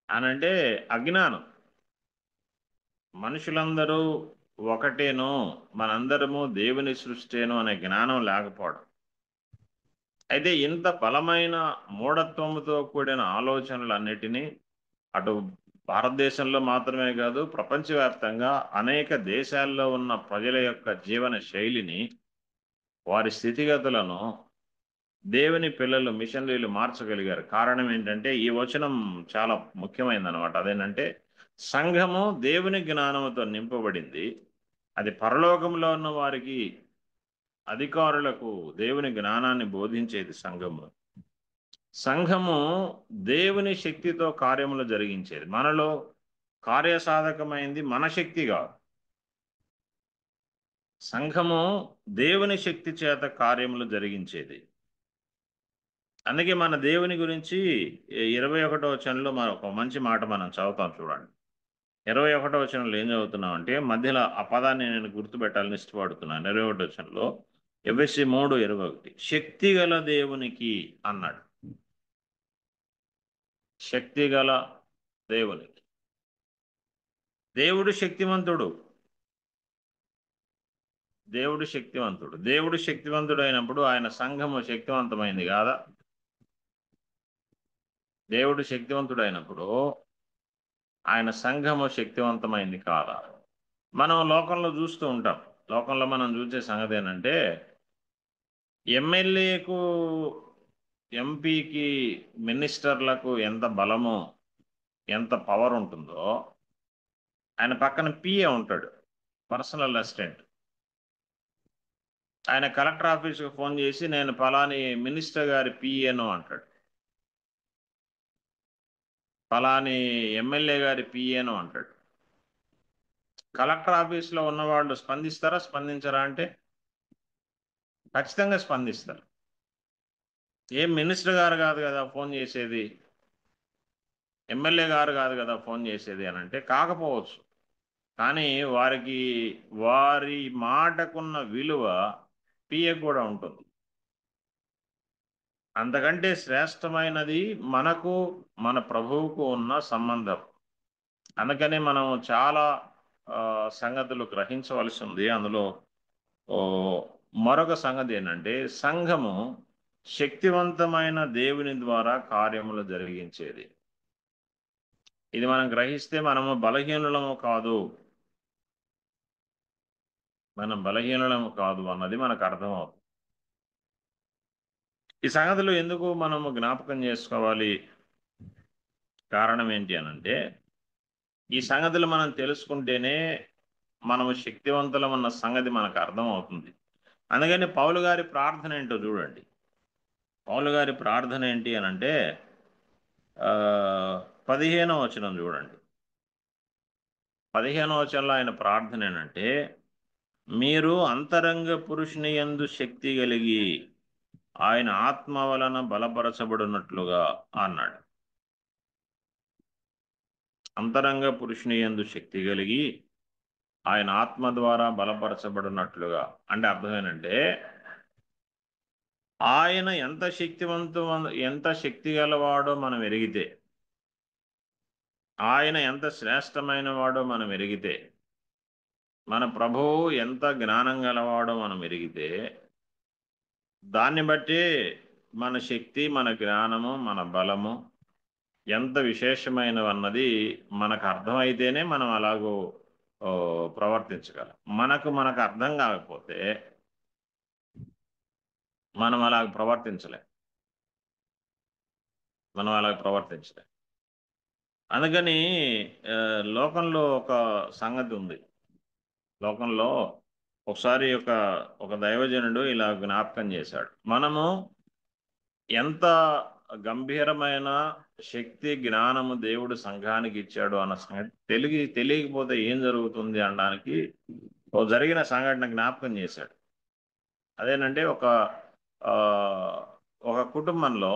అనంటే అజ్ఞానం. మనుషులందరూ ఒకటేనో, మనందరము దేవుని సృష్టేనో అనే జ్ఞానం లేకపోవడం. అయితే ఇంత బలమైన మూఢత్వముతో కూడిన ఆలోచనలన్నిటినీ అటు భారతదేశంలో మాత్రమే కాదు, ప్రపంచవ్యాప్తంగా అనేక దేశాల్లో ఉన్న ప్రజల యొక్క జీవన శైలిని, వారి స్థితిగతులను దేవుని పిల్లలు, మిషనరీలు మార్చగలిగారు. కారణం ఏంటంటే ఈ వచనం చాలా ముఖ్యమైనదన్నమాట. అదేంటంటే సంఘము దేవుని జ్ఞానముతో నింపబడింది. అది పరలోకంలో ఉన్న వారికి, అధికారులకు దేవుని జ్ఞానాన్ని బోధించేది సంఘము. సంఘము దేవుని శక్తితో కార్యములు జరిగించేది. మనలో కార్యసాధకమైంది మన శక్తి కాదు. సంఘము దేవుని శక్తి చేత కార్యములు జరిగించేది. అందుకే మన దేవుని గురించి 21వ వచనంలో ఒక మంచి మాట మనం చదువుతాం చూడండి. 21వ వచనంలో ఏం చదువుతున్నాం అంటే, మధ్యలో ఆ పదాన్ని నేను గుర్తుపెట్టాలని ఇష్టపడుతున్నాను. 21వ వచనంలో ఎఫెసీ 3:21 శక్తిగల దేవునికి అన్నాడు. శక్తిగల దేవునికి. దేవుడు శక్తివంతుడు. దేవుడు శక్తివంతుడు. దేవుడు శక్తివంతుడు అయినప్పుడు ఆయన సంఘము శక్తివంతమైంది కాదా? దేవుడు శక్తివంతుడైనప్పుడు ఆయన సంఘము శక్తివంతమైంది కాదా? మనం లోకంలో చూస్తూ ఉంటాం. లోకంలో మనం చూసే సంగతి ఏంటంటే, ఎమ్మెల్యేకు, ఎంపీకి, మినిస్టర్లకు ఎంత బలమో, ఎంత పవర్ ఉంటుందో, ఆయన పక్కన పిఏ ఉంటాడు, పర్సనల్ అసిస్టెంట్. ఆయన కలెక్టర్ ఆఫీస్కి ఫోన్ చేసి నేను పలాని మినిస్టర్ గారి పిఏను అంటాడు, పలాని ఎమ్మెల్యే గారి పిఏను అంటాడు. కలెక్టర్ ఆఫీస్లో ఉన్నవాళ్ళు స్పందిస్తారా, స్పందించరా అంటే ఖచ్చితంగా స్పందిస్తారు. ఏం మినిస్టర్ గారు కాదు కదా ఫోన్ చేసేది, ఎమ్మెల్యే గారు కాదు కదా ఫోన్ చేసేది అని అంటే కాకపోవచ్చు. కానీ వారికి, వారి మాటకున్న విలువ పిఏ కూడా ఉంటుంది. అంతకంటే శ్రేష్టమైనది మనకు, మన ప్రభువుకు ఉన్న సంబంధం. అందుకనే మనం చాలా సంగతులు గ్రహించవలసి ఉంది. అందులో మరొక సంగతి ఏంటంటే, సంఘము శక్తివంతమైన దేవుని ద్వారా కార్యములు జరిగించేది. ఇది మనం గ్రహిస్తే మనము బలహీనులము కాదు, మనం బలహీనులము కాదు అన్నది మనకు అర్థమవుతుంది. ఈ సంగతులు ఎందుకు మనము జ్ఞాపకం చేసుకోవాలి? కారణం ఏంటి అనంటే, ఈ సంగతులు మనం తెలుసుకుంటేనే మనము శక్తివంతులమన్న సంగతి మనకు అర్థం అవుతుంది. అందుకని పౌలు గారి ప్రార్థన ఏంటో చూడండి. పౌలు గారి ప్రార్థన ఏంటి అనంటే 15వ వచనం చూడండి. 15వ వచనంలో ఆయన ప్రార్థన ఏంటంటే, మీరు అంతరంగ పురుషుని యందు శక్తి కలిగి ఆయన ఆత్మ వలన బలపరచబడినట్లుగా అన్నాడు. అంతరంగ పురుషుని యందు శక్తి కలిగి ఆయన ఆత్మ ద్వారా బలపరచబడినట్లుగా అంటే అర్థం ఏంటంటే, ఆయన ఎంత శక్తి గలవాడో మనం ఎరిగితే, ఆయన ఎంత శ్రేష్టమైన వాడో మనం ఎరిగితే, మన ప్రభువు ఎంత జ్ఞానం గలవాడో మనం ఎరిగితే, దాన్ని బట్టి మన శక్తి, మన జ్ఞానము, మన బలము ఎంత విశేషమైనవన్నది మనకు అర్థమైతేనే మనం అలాగూ ప్రవర్తించగలం. మనకు అర్థం కాకపోతే మనం అలాగ ప్రవర్తించలేం. అందుకని లోకంలో ఒక సంగతి ఉంది. లోకంలో ఒకసారి ఒక దైవజనుడు ఇలా జ్ఞాపకం చేశాడు. మనము ఎంత గంభీరమైన శక్తి జ్ఞానము దేవుడు సంఘానికి ఇచ్చాడు అన్న సంగతి తెలియకపోతే ఏం జరుగుతుంది అనడానికి జరిగిన సంఘటన జ్ఞాపకం చేశాడు. అదేనంటే ఒక కుటుంబంలో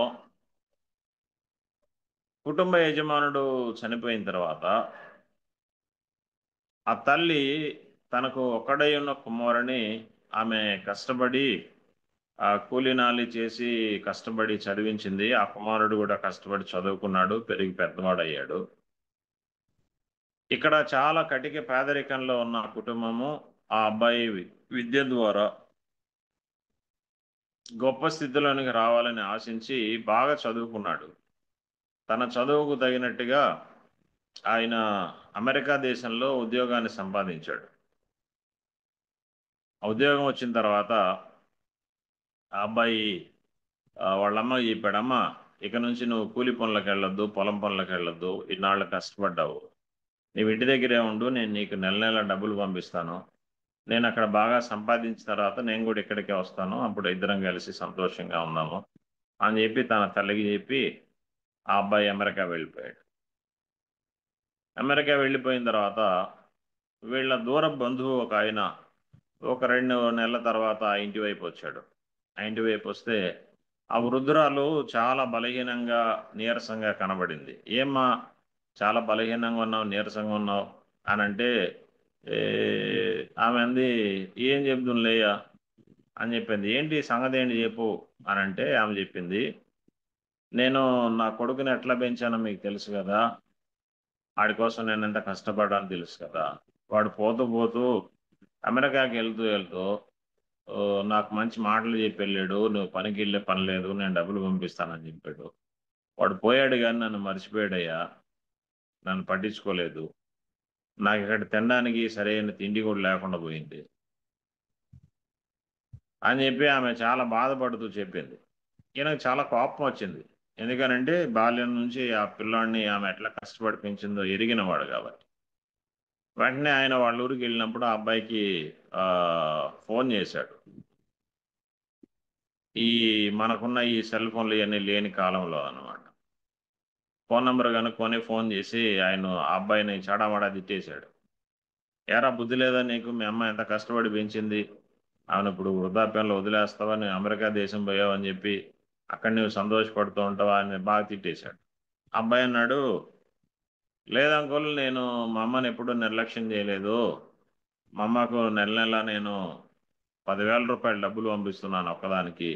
కుటుంబ యజమానుడు చనిపోయిన తర్వాత ఆ తల్లి తనకు ఒక్కడై ఉన్న కుమారుని ఆమె కష్టపడి కూలీనాలి చేసి కష్టపడి చదివించింది. ఆ కుమారుడు కూడా కష్టపడి చదువుకున్నాడు, పెరిగి పెద్దవాడయ్యాడు. ఇక్కడ చాలా కటిక పేదరికంలో ఉన్న కుటుంబము ఆ అబ్బాయి విద్య ద్వారా గొప్ప స్థితిలోనికి రావాలని ఆశించి బాగా చదువుకున్నాడు. తన చదువుకు తగినట్టుగా ఆయన అమెరికా దేశంలో ఉద్యోగాన్ని సంపాదించాడు. ఆ ఉద్యోగం వచ్చిన తర్వాత ఆ అబ్బాయి వాళ్ళమ్మ చెప్పాడమ్మా, ఇక నుంచి నువ్వు కూలి పనులకు వెళ్ళొద్దు, పొలం పనులకు వెళ్ళొద్దు, ఇన్నాళ్ళు కష్టపడ్డావు, నీవు ఇంటి దగ్గరే ఉండు, నేను నీకు నెల నెల డబ్బులు పంపిస్తాను, నేను అక్కడ బాగా సంపాదించిన తర్వాత నేను కూడా ఇక్కడికే వస్తాను, అప్పుడు ఇద్దరం కలిసి సంతోషంగా ఉన్నాము అని చెప్పి తన తల్లికి చెప్పి ఆ అబ్బాయి అమెరికా వెళ్ళిపోయాడు. అమెరికా వెళ్ళిపోయిన తర్వాత వీళ్ళ దూర బంధువు ఒక ఆయన ఒక 2 నెలల తర్వాత ఆ ఇంటి వైపు వచ్చాడు. ఆ ఇంటి వైపు వస్తే ఆ వృద్ధురాలు చాలా బలహీనంగా నీరసంగా కనబడింది. ఏమ్మా చాలా బలహీనంగా ఉన్నావు, నీరసంగా ఉన్నావు అని అంటే ఆమె అంది, ఏం చెప్తుంలేయ్యా అని చెప్పింది. ఏంటి సంగతి ఏంటి చెప్పు అని అంటే ఆమె చెప్పింది, నేను నా కొడుకుని ఎట్లా పెంచానో మీకు తెలుసు కదా, వాడి కోసం నేను ఎంత కష్టపడ్డానో తెలుసు కదా, వాడు పోతూ పోతూ అమెరికాకి వెళ్తూ నాకు మంచి మాటలు చెప్పి వెళ్ళాడు, నువ్వు పనికి వెళ్ళే పని లేదు, నేను డబ్బులు పంపిస్తానని చెప్పాడు. వాడు పోయాడు కానీ నన్ను మర్చిపోయాడయ్యా, నన్ను పట్టించుకోలేదు, నాకు ఇక్కడ తినడానికి సరైన తిండి కూడా లేకుండా పోయింది అని చెప్పి ఆమె చాలా బాధపడుతూ చెప్పింది. ఈయనకు చాలా కోపం వచ్చింది. ఎందుకనంటే బాల్యం నుంచి ఆ పిల్లాడిని ఆమె ఎట్లా కష్టపడి పెంచిందో ఎరిగినవాడు కాబట్టి. వెంటనే ఆయన వాళ్ళ ఊరికి వెళ్ళినప్పుడు ఆ అబ్బాయికి ఫోన్ చేశాడు. మనకున్న ఈ సెల్ ఫోన్లు ఇవన్నీ లేని కాలంలో అనమాట. ఫోన్ నెంబర్ కనుక్కొని ఫోన్ చేసి ఆయన ఆ అబ్బాయిని చాడామాడా తిట్టేశాడు. ఏరా బుద్ధి లేదా నీకు, మీ అమ్మ ఎంత కష్టపడి పెంచింది, ఆమెను ఇప్పుడు వృద్ధాప్యంలో వదిలేస్తావా, నేను అమెరికా దేశం పోయావని చెప్పి అక్కడ నువ్వు సంతోషపడుతూ ఉంటావా అని బాగా తిట్టేశాడు. అబ్బాయి అన్నాడు, లేదంకుల్, నేను మా అమ్మని ఎప్పుడూ నిర్లక్ష్యం చేయలేదు, మా అమ్మకు నెల నెల నేను 10,000 రూపాయలు డబ్బులు పంపిస్తున్నాను ఒక్కదానికి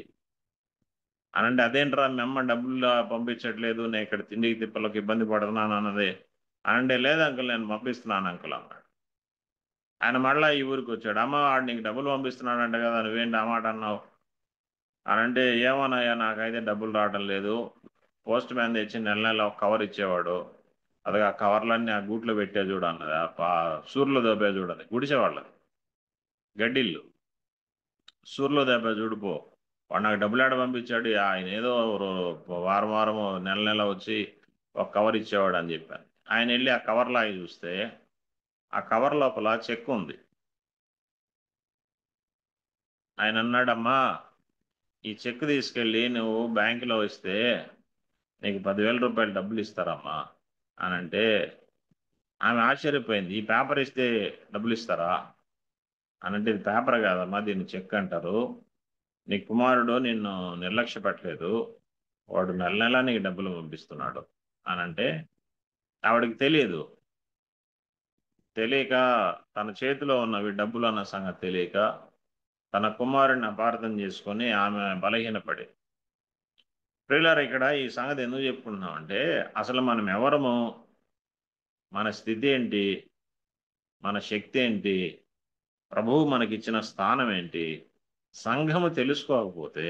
అని అంటే, అదేంట్రా మీ అమ్మ డబ్బులు పంపించట్లేదు, నేను ఇక్కడ తిండికి తిప్పలకు ఇబ్బంది పడుతున్నాను అన్నదే అని అంటే, లేదు అంకుల్ నేను పంపిస్తున్నాను అంకుల్ అన్నాడు. ఆయన మళ్ళీ ఈ ఊరికి వచ్చాడు. అమ్మ వాడు నీకు డబ్బులు పంపిస్తున్నాడంట కదా, నువ్వేంటి ఆ మాట అన్నావు అని అంటే, ఏమోనయ్యా నాకైతే డబ్బులు రావడం లేదు, పోస్ట్ మ్యాన్ తెచ్చి నెల నెల ఒక కవర్ ఇచ్చేవాడు, అది ఆ కవర్లన్నీ ఆ గూట్లో పెట్టే చూడు అన్నది, ఆ సూర్లో దోపే చూడది, గుడిసేవాళ్ళది గడ్డిల్లు, సూర్లో దోపే చూడిపో, వాడు నాకు డబ్బులు ఆడ పంపించాడు, ఆయన ఏదో వారం వారం నెల నెల వచ్చి ఒక కవర్ ఇచ్చేవాడు అని చెప్పాను. ఆయన వెళ్ళి ఆ కవర్ లాగి చూస్తే ఆ కవర్ లోపల చెక్ ఉంది. ఆయన అన్నాడమ్మా, ఈ చెక్ తీసుకెళ్ళి నువ్వు బ్యాంకులో ఇస్తే నీకు 10,000 రూపాయలు డబ్బులు ఇస్తారమ్మా అని అంటే ఆమె ఆశ్చర్యపోయింది. ఈ పేపర్ ఇస్తే డబ్బులు ఇస్తారా అని అంటే, ఇది పేపర్ కాదమ్మా, దీన్ని చెక్ అంటారు. నీ కుమారుడు నిన్ను నిర్లక్ష్య పెట్టలేదు, వాడు నెల నెల నీకు డబ్బులు పంపిస్తున్నాడు అని అంటే, ఆవిడకి తెలియక తన చేతిలో ఉన్నవి డబ్బులు అన్న సంగతి తెలియక తన కుమారుడిని అపార్థం చేసుకొని ఆమె బలహీనపడి. ప్రియులారా, ఇక్కడ ఈ సంగతి ఎందుకు చెప్పుకుంటున్నాం అంటే, అసలు మనం ఎవరము, మన స్థితి ఏంటి, మన శక్తి ఏంటి, ప్రభువు మనకిచ్చిన స్థానం ఏంటి, సంఘము తెలుసుకోకపోతే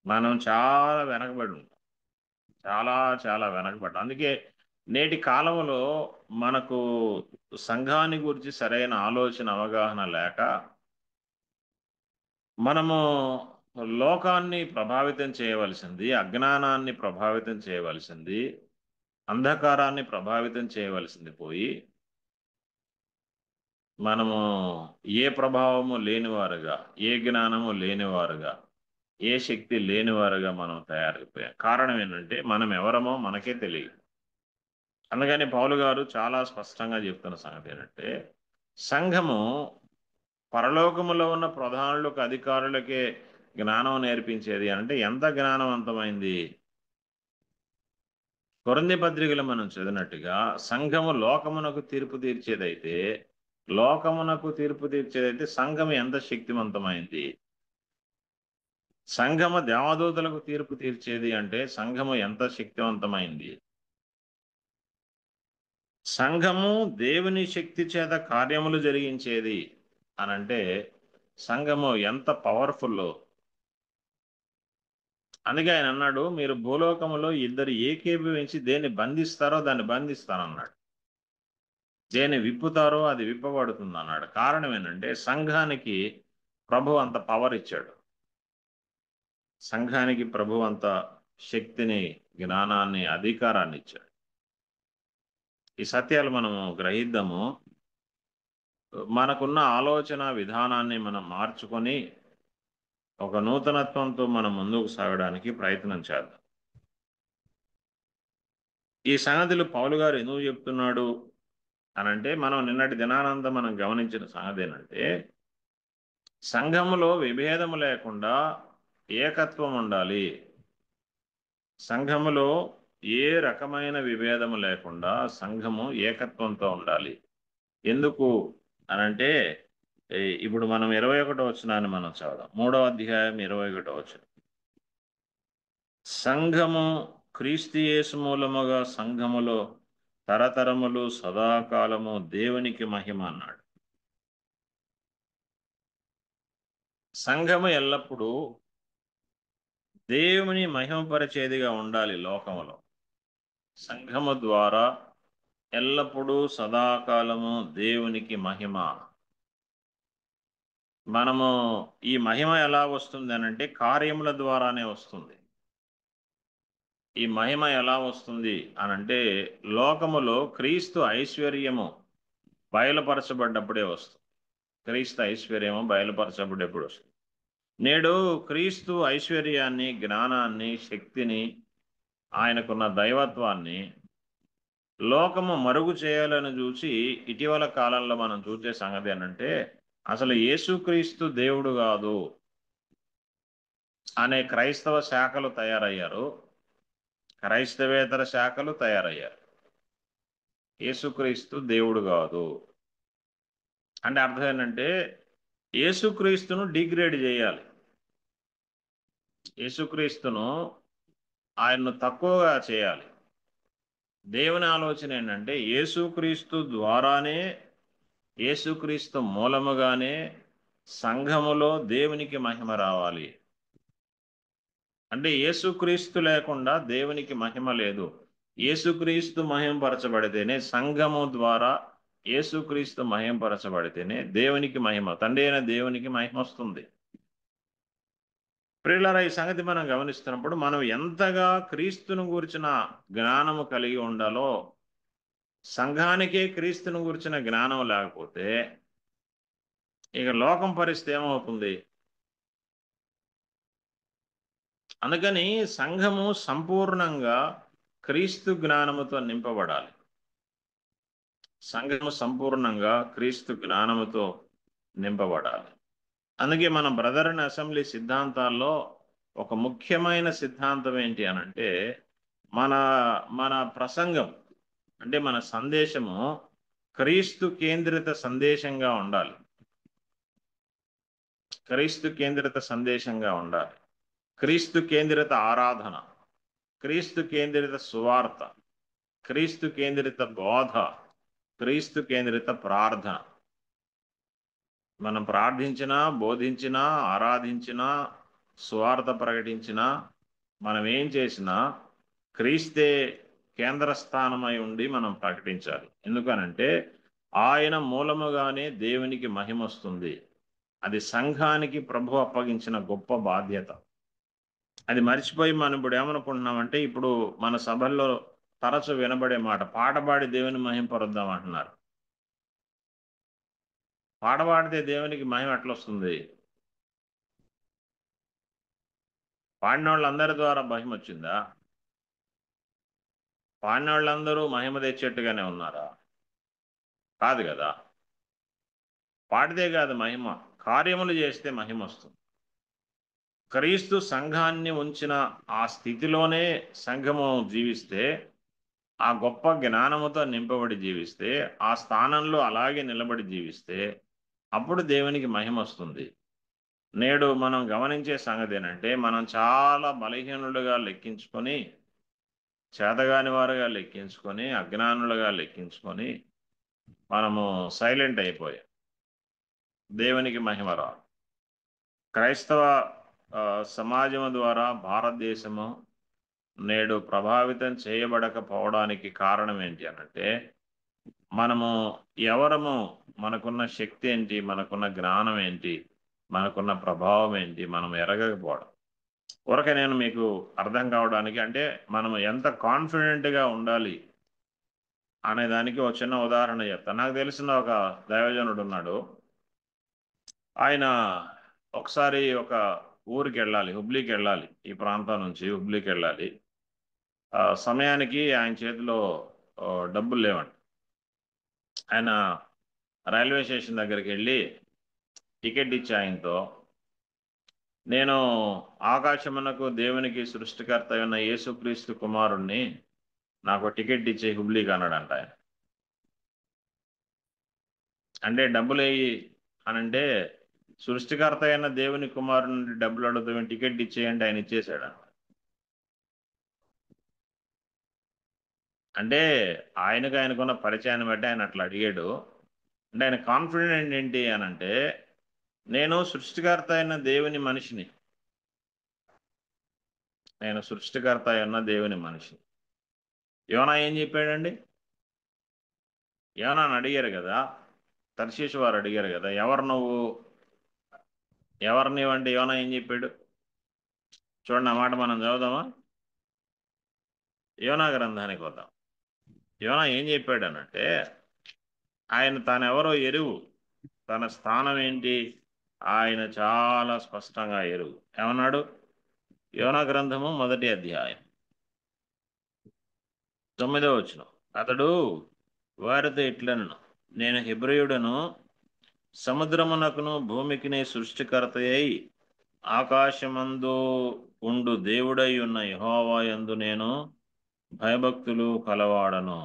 మనం చాలా వెనకబడి ఉంటాం. చాలా చాలా వెనకబడ్డాం. అందుకే నేటి కాలంలో మనకు సంఘాన్ని గురించి సరైన ఆలోచన అవగాహన లేక మనము లోకాన్ని ప్రభావితం చేయవలసింది, అజ్ఞానాన్ని ప్రభావితం చేయవలసింది, అంధకారాన్ని ప్రభావితం చేయవలసింది పోయి మనము ఏ ప్రభావము లేనివారుగా, ఏ జ్ఞానము లేనివారుగా, ఏ శక్తి లేనివారుగా మనం తయారైపోయాం. కారణం ఏంటంటే మనం ఎవరమో మనకే తెలియదు. అందుకని పౌలు గారు చాలా స్పష్టంగా చెప్తున్న సంగతి ఏంటంటే, సంఘము పరలోకములో ఉన్న ప్రధానులకు, అధికారులకే జ్ఞానం నేర్పించేది అంటే ఎంత జ్ఞానవంతమైంది. కొరింథీ పత్రికలో మనం చదివినట్టుగా సంఘము లోకమునకు తీర్పు తీర్చేదైతే సంఘము ఎంత శక్తివంతమైంది. సంఘము దేవదూతలకు తీర్పు తీర్చేది అంటే సంఘము ఎంత శక్తివంతమైంది. సంఘము దేవుని శక్తి చేత కార్యములు జరిగించేది అనంటే సంఘము ఎంత పవర్ఫుల్లో. అందుకే ఆయన అన్నాడు, మీరు భూలోకములో ఇద్దరు ఏకీభవించి దేన్ని బంధిస్తారో దాన్ని బంధిస్తానన్నాడు, దేన్ని విప్పుతారో అది విప్పబడుతుంది అన్నాడు. కారణం ఏంటంటే సంఘానికి ప్రభు అంత పవర్ ఇచ్చాడు. సంఘానికి ప్రభు అంత శక్తిని, జ్ఞానాన్ని, అధికారాన్ని ఇచ్చాడు. ఈ సత్యాలు మనము గ్రహిద్దాము. మనకున్న ఆలోచన విధానాన్ని మనం మార్చుకొని ఒక నూతనత్వంతో మనం ముందుకు సాగడానికి ప్రయత్నం చేద్దాం. ఈ సంగతులు పౌలు గారు ఎందుకు చెప్తున్నాడు అనంటే, మనం నిన్నటి దినానంతా మనం గమనించిన సంగతి ఏంటంటే, సంఘములో విభేదము లేకుండా ఏకత్వం ఉండాలి. సంఘములో ఏ రకమైన విభేదము లేకుండా సంఘము ఏకత్వంతో ఉండాలి. ఎందుకు అనంటే, ఇప్పుడు మనం 21వ వచనాన్ని మనం చదువుదాం. 3వ అధ్యాయం 21వ వచనం. సంఘము క్రీస్తు యేసు మూలముగా సంఘములో తరతరములు సదాకాలము దేవునికి మహిమ అన్నాడు. సంఘము ఎల్లప్పుడూ దేవుని మహిమపరిచేదిగా ఉండాలి. లోకములో సంఘము ద్వారా ఎల్లప్పుడూ సదాకాలము దేవునికి మహిమ. మనము ఈ మహిమ ఎలా వస్తుంది అనంటే కార్యముల ద్వారానే వస్తుంది. ఈ మహిమ ఎలా వస్తుంది అనంటే లోకములో క్రీస్తు ఐశ్వర్యము బయలుపరచబడ్డప్పుడే వస్తుంది. క్రీస్తు ఐశ్వర్యము బయలుపరచబడ్డప్పుడు వస్తుంది. నేడు క్రీస్తు ఐశ్వర్యాన్ని, జ్ఞానాన్ని, శక్తిని, ఆయనకున్న దైవత్వాన్ని లోకము మరుగు చేయాలని చూసి ఇటీవల కాలంలో మనం చూసే సంగతి ఏంటంటే, అసలు యేసుక్రీస్తు దేవుడు కాదు అనే క్రైస్తవ శాఖలు తయారయ్యారు, క్రైస్తవేతర శాఖలు తయారయ్యారు. యేసుక్రీస్తు దేవుడు కాదు అంటే అర్థం ఏంటంటే, యేసుక్రీస్తును డిగ్రేడ్ చేయాలి, యేసుక్రీస్తును ఆయన్ను తక్కువగా చేయాలి. దేవుని ఆలోచన ఏంటంటే, యేసుక్రీస్తు ద్వారానే, యేసుక్రీస్తు మూలముగానే సంఘములో దేవునికి మహిమ రావాలి. అంటే యేసుక్రీస్తు లేకుండా దేవునికి మహిమ లేదు. యేసుక్రీస్తు మహిమపరచబడితేనే, సంఘము ద్వారా యేసుక్రీస్తు మహిమపరచబడితేనే దేవునికి మహిమ, తండ్రి అయిన దేవునికి మహిమ వస్తుంది. ప్రియులారా, ఈ సంగతి మనం గమనిస్తున్నప్పుడు మనం ఎంతగా క్రీస్తును గురించిన జ్ఞానము కలిగి ఉండాలో, సంఘానికే క్రీస్తును గురించిన జ్ఞానం లేకపోతే ఇక లోకం పరిస్థితి ఏమవుతుంది? అందుకని సంఘము సంపూర్ణంగా క్రీస్తు జ్ఞానముతో నింపబడాలి. సంఘము సంపూర్ణంగా క్రీస్తు జ్ఞానముతో నింపబడాలి. అందుకే మన బ్రదర్ అండ్ అసెంబ్లీ సిద్ధాంతాల్లో ఒక ముఖ్యమైన సిద్ధాంతం ఏంటి అనంటే, మన మన ప్రసంగం అంటే మన సందేశము క్రీస్తు కేంద్రిత సందేశంగా ఉండాలి. క్రీస్తు కేంద్రిత సందేశంగా ఉండాలి. క్రీస్తు కేంద్రిత ఆరాధన, క్రీస్తు కేంద్రిత సువార్త, క్రీస్తు కేంద్రిత బోధ, క్రీస్తు కేంద్రిత ప్రార్థన. మనం ప్రార్థించినా, బోధించినా, ఆరాధించినా, సువార్త ప్రకటించినా, మనం ఏం చేసినా క్రీస్తే కేంద్ర స్థానమై ఉండి మనం ప్రకటించాలి. ఎందుకనంటే ఆయన మూలముగానే దేవునికి మహిమ వస్తుంది. అది సంఘానికి ప్రభు అప్పగించిన గొప్ప బాధ్యత. అది మర్చిపోయి మనం ఇప్పుడు ఏమనుకుంటున్నామంటే, ఇప్పుడు మన సభల్లో తరచు వినబడే మాట, పాట పాడి దేవుని మహింపరుద్దాం అంటున్నారు. పాట పాడితే దేవునికి మహిమ ఎట్లొస్తుంది? పాడిన వాళ్ళందరి ద్వారా మహిమ వచ్చిందా? పాడిన వాళ్ళందరూ మహిమ తెచ్చేట్టుగానే ఉన్నారా? కాదు కదా. పాడితే కాదు మహిమ, కార్యములు చేస్తే మహిమ వస్తుంది. క్రీస్తు సంఘాన్ని ఉంచిన ఆ స్థితిలోనే సంఘము జీవిస్తే, ఆ గొప్ప జ్ఞానముతో నింపబడి జీవిస్తే, ఆ స్థానంలో అలాగే నిలబడి జీవిస్తే అప్పుడు దేవునికి మహిమ వస్తుంది. నేడు మనం గమనించే సంగతి ఏంటంటే, మనం చాలా బలహీనులుగా లెక్కించుకొని, చేతగాని వారుగా లెక్కించుకొని, అజ్ఞానులుగా లెక్కించుకొని మనము సైలెంట్ అయిపోయాం. దేవునికి మహిమ రాదు. క్రైస్తవ సమాజం ద్వారా భారతదేశము నేడు ప్రభావితం చేయబడకపోవడానికి కారణం ఏంటి అనంటే, మనము ఎవరము, మనకున్న శక్తి ఏంటి, మనకున్న జ్ఞానం ఏంటి, మనకున్న ప్రభావం ఏంటి మనం ఎరగకపోవడం. ఊరక నేను మీకు అర్థం కావడానికి, అంటే మనం ఎంత కాన్ఫిడెంట్గా ఉండాలి అనే దానికి ఒక చిన్న ఉదాహరణ చెప్తాను. నాకు తెలిసిన ఒక దైవజనుడు ఉన్నాడు. ఆయన ఒకసారి ఒక ఊరికి వెళ్ళాలి, హుబ్లీకి వెళ్ళాలి. ఈ ప్రాంతం నుంచి హుబ్లీకి వెళ్ళాలి. సమయానికి ఆయన చేతిలో డబ్బులు లేవండి. ఆయన రైల్వే స్టేషన్ దగ్గరికి వెళ్ళి టికెట్ ఇచ్చి ఆయనతో, నేను ఆకాశమునకు దేవునికి సృష్టికర్త అయిన యేసుక్రీస్తు కుమారుణ్ణి, నాకు టికెట్ ఇచ్చే హుబ్లీకి అన్నాడంట ఆయన. అంటే డబ్బులు వేయి అనంటే, సృష్టికర్త అయిన దేవుని కుమారుని నుండి డబ్బులు అడుగుతాం, టికెట్ ఇచ్చేయండి, ఆయన ఇచ్చేసాడు. అంటే ఆయనకున్న పరిచయాన్ని బట్టి ఆయన అట్లా అడిగాడు. అంటే ఆయన కాన్ఫిడెంట్ ఏంటి అనంటే, నేను సృష్టికర్త అయిన దేవుని మనిషిని, నేను సృష్టికర్త అయిన దేవుని మనిషిని. యోనా ఏం చెప్పాడండి? యోనాని అడిగారు కదా, తర్షీషు వారు అడిగారు కదా, ఎవరు నీవంటే యోనా ఏం చెప్పాడు? చూడండి, ఆ మాట మనం చదువుదామా? యోనా గ్రంథానికి వద్దాం. యోనా ఏం చెప్పాడు అనంటే, ఆయన తానెవరో ఎరువు, తన స్థానం ఏంటి ఆయన చాలా స్పష్టంగా ఎరువు. ఏమన్నాడు? యోనా గ్రంథము 1వ అధ్యాయం 9వ వచనం. అతడు వారితో ఇట్లనెను, నేను హెబ్రీయుడను, సముద్రమునకును భూమికిని సృష్టికర్తయై ఆకాశమందు ఉండు దేవుడై ఉన్న యెహోవా యందు నేను భయభక్తులు కలవాడను.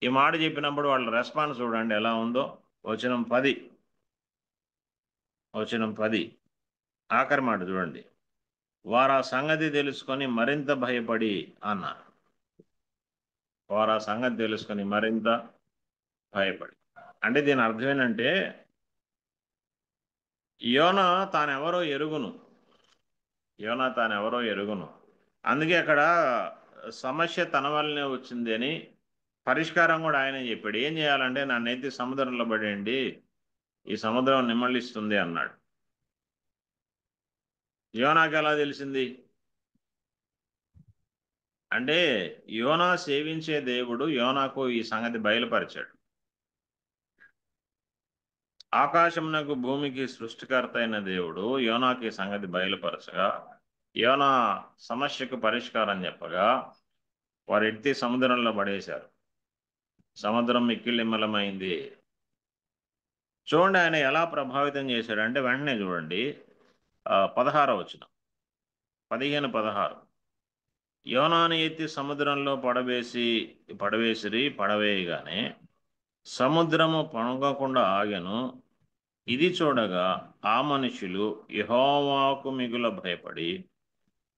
ఈ మాట చెప్పినప్పుడు వాళ్ళ రెస్పాన్స్ చూడండి ఎలా ఉందో. వచనం 10 ఆఖరి మాట చూడండి. వారు ఆ సంగతి తెలుసుకొని మరింత భయపడి అన్నారు. వారు ఆ సంగతి తెలుసుకొని మరింత భయపడి. అంటే దీని అర్థం ఏంటంటే, యోనా తానెవరో ఎరుగును. అందుకే అక్కడ సమస్య తన వల్లనే వచ్చింది అని పరిష్కారం కూడా ఆయన చెప్పాడు. ఏం చేయాలంటే, నన్నైతే సముద్రంలో పడేయండి, ఈ సముద్రం నిమ్మళిస్తుంది అన్నాడు. యోనాకి ఎలా తెలిసింది అంటే యోనా సేవించే దేవుడు యోనాకు ఈ సంగతి బయలుపరిచాడు. ఆకాశమునకు భూమికి సృష్టికర్త అయిన దేవుడు యోనాకి సంగతి బయలుపరచగా యోనా సమస్యకు పరిష్కారం చెప్పగా వారు ఎత్తి సముద్రంలో పడేశారు. సముద్రం మిక్కిలిమ్మలమైంది. చూడండి ఆయన ఎలా ప్రభావితం చేశాడంటే వెంటనే చూడండి 16వ వచనం 15-16 యోనాను ఎత్తి సముద్రంలో పడవేయగానే సముద్రము పొంగకుండా ఆగెను. ఇది చూడగా ఆ మనుషులు యెహోవాకు మిగుల భయపడి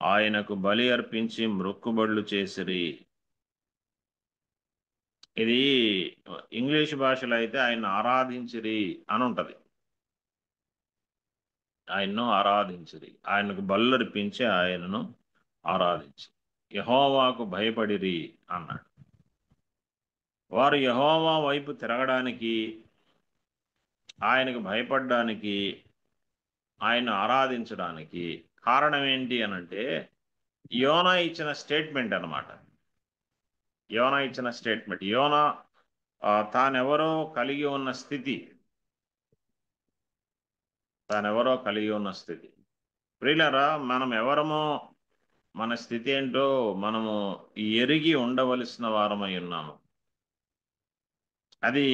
ఆయనకు బలి అర్పించి మ్రొక్కుబడులు చేసిరి. ఇది ఇంగ్లీష్ భాషలో అయితే ఆయన ఆరాధించిరి అని ఉంటది. ఆయన్ను ఆరాధించిరి, ఆయనకు బలులర్పించి ఆయనను ఆరాధించి యెహోవాకు భయపడిరి అన్నాడు. వారు యెహోవా వైపు తిరగడానికి, ఆయనకు భయపడడానికి, ఆయన ఆరాధించడానికి కారణం ఏంటి అనంటే యోనా ఇచ్చిన స్టేట్మెంట్ అన్నమాట. యోనా ఇచ్చిన స్టేట్మెంట్, యోనా తానెవరో కలిగి ఉన్న స్థితి, ప్రియులారా మనం ఎవరమో, మన స్థితి ఏంటో మనము ఎరిగి ఉండవలసిన వారమై ఉన్నాము. అది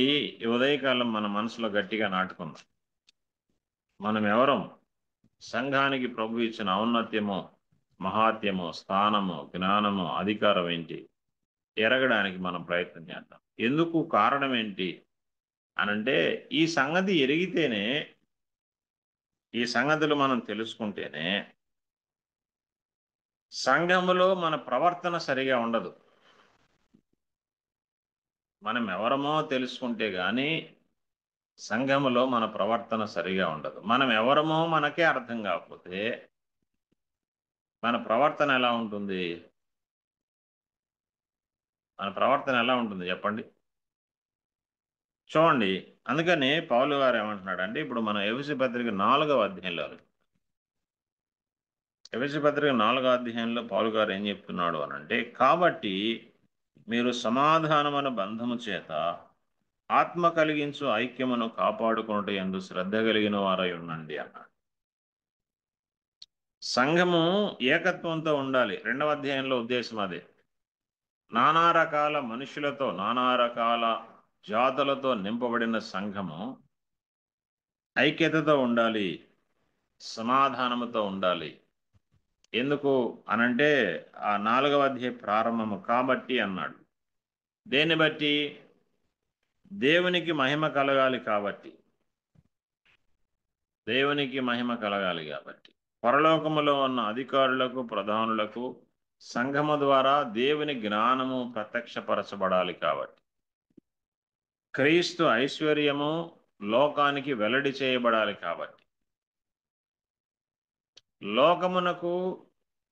ఉదయకాలం మన మనసులో గట్టిగా నాటుకుందాం. మనం ఎవరం, సంఘానికి ప్రభు ఇచ్చిన ఔన్నత్యము, మహాత్యము, స్థానము, జ్ఞానము, అధికారం ఏంటి ఎరగడానికి మనం ప్రయత్నం చేద్దాం. ఎందుకు, కారణం ఏంటి అనంటే ఈ సంగతి ఎరిగితేనే, ఈ సంగతులు మనం తెలుసుకుంటేనే సంఘములో మన ప్రవర్తన సరిగా ఉండదు. మనం ఎవరమో తెలుసుకుంటే గాని సంఘములో మన ప్రవర్తన సరిగా ఉండదు. మనం ఎవరమో మనకే అర్థం కాకపోతే మన ప్రవర్తన ఎలా ఉంటుంది? చెప్పండి. చూడండి, అందుకని పౌలు గారు ఏమంటున్నాడంటే, ఇప్పుడు మనం ఎఫెసీ పత్రిక 4వ అధ్యాయంలో పౌలు గారు ఏం చెప్తున్నాడు అనంటే, కాబట్టి మీరు సమాధానమైన బంధము చేత ఆత్మ కలిగించు ఐక్యమును కాపాడుకున్నట్టు యందు శ్రద్ధ కలిగిన వారై ఉండండి అన్నాడు. సంఘము ఏకత్వంతో ఉండాలి. 2వ అధ్యాయంలో ఉద్దేశం అదే. నానా రకాల మనుషులతో, నానా రకాల జాతులతో నింపబడిన సంఘము ఐక్యతతో ఉండాలి, సమాధానముతో ఉండాలి. ఎందుకు అనంటే ఆ 4వ అధ్యాయ ప్రారంభము కాబట్టి అన్నాడు. దేన్ని బట్టి? దేవునికి మహిమ కలగాలి కాబట్టి, పరలోకములో ఉన్న అధికారులకు, ప్రధానులకు సంఘము ద్వారా దేవుని జ్ఞానము ప్రత్యక్షపరచబడాలి కాబట్టి, క్రీస్తు ఐశ్వర్యము లోకానికి వెల్లడి చేయబడాలి కాబట్టి, లోకమునకు,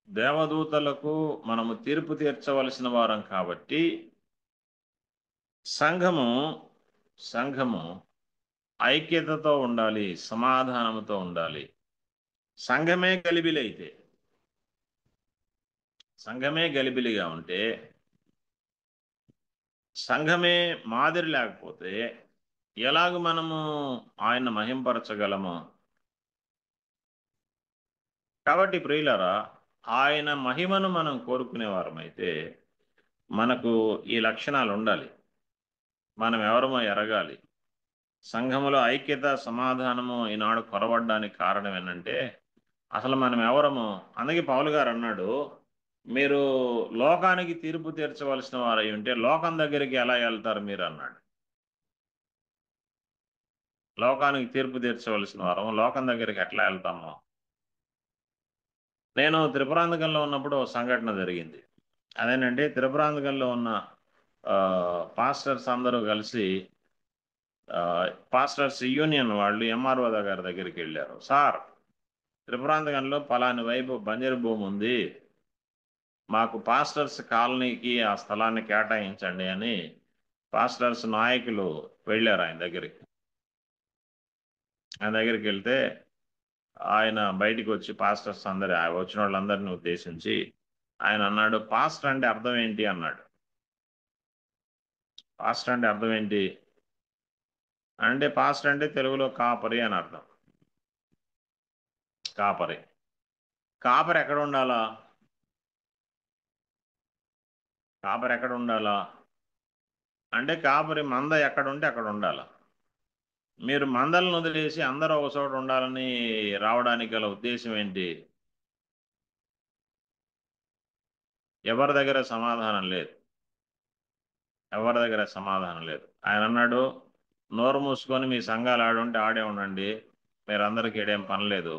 దేవదూతలకు మనము తీర్పు తీర్చవలసిన వారం కాబట్టి సంఘము ఐక్యతతో ఉండాలి, సమాధానముతో ఉండాలి. సంఘమే గలిబిలిగా ఉంటే, సంఘమే మాదిరి లేకపోతే ఎలాగ మనము ఆయన మహింపరచగలము? కాబట్టి ప్రియులారా, ఆయన మహిమను మనం కోరుకునేవారమైతే మనకు ఈ లక్షణాలు ఉండాలి. మనం ఎవరమో ఎరగాలి. సంఘములో ఐక్యత, సమాధానము ఈనాడు కొరవడ్డానికి కారణం ఏంటంటే అసలు మనం ఎవరమో. అందుకే పౌలు గారు అన్నాడు, మీరు లోకానికి తీర్పు తీర్చవలసిన వారై ఉంటే లోకం దగ్గరికి ఎలా వెళ్తారు మీరు అన్నాడు. లోకానికి తీర్పు తీర్చవలసిన వారం లోకం దగ్గరికి ఎట్లా వెళ్తాము? నేను త్రిపురాంతకంలో ఉన్నప్పుడు సంఘటన జరిగింది. అదేనంటే త్రిపురాంతకంలో ఉన్న పాస్టర్స్ అందరూ కలిసి పాస్టర్స్ యూనియన్ వాళ్ళు ఎంఆర్ఓ గారి దగ్గరికి వెళ్ళారు. సార్, త్రిపురాంతకంలో పలాని వైపు బంజరు భూమి ఉంది, మాకు పాస్టర్స్ కాలనీకి ఆ స్థలాన్ని కేటాయించండి అని పాస్టర్స్ నాయకులు వెళ్ళారు ఆయన దగ్గరికి. వెళ్తే ఆయన బయటికి వచ్చి పాస్టర్స్ అందరి వచ్చిన వాళ్ళందరినీ ఉద్దేశించి ఆయన అన్నాడు, పాస్టర్ అంటే అర్థం ఏంటి అన్నాడు. పాస్టర్ అంటే అర్థం ఏంటి అంటే, పాస్టర్ అంటే తెలుగులో కాపరి అని అర్థం. కాపరి. కాపరి ఎక్కడ ఉండాలా? కాపరి ఎక్కడ ఉండాలా అంటే, కాపరి మంద ఎక్కడ ఉంటే అక్కడ ఉండాలా. మీరు మందలను వదిలేసి అందరూ ఒక చోట ఉండాలని రావడానికి గల ఉద్దేశం ఏంటి? ఎవరి దగ్గర సమాధానం లేదు. ఎవరి దగ్గర సమాధానం లేదు. ఆయన అన్నాడు, నోరు మూసుకొని మీ సంఘాలు ఆడుంటే ఆడే ఉండండి, మీరందరికీ ఏడేం పని లేదు,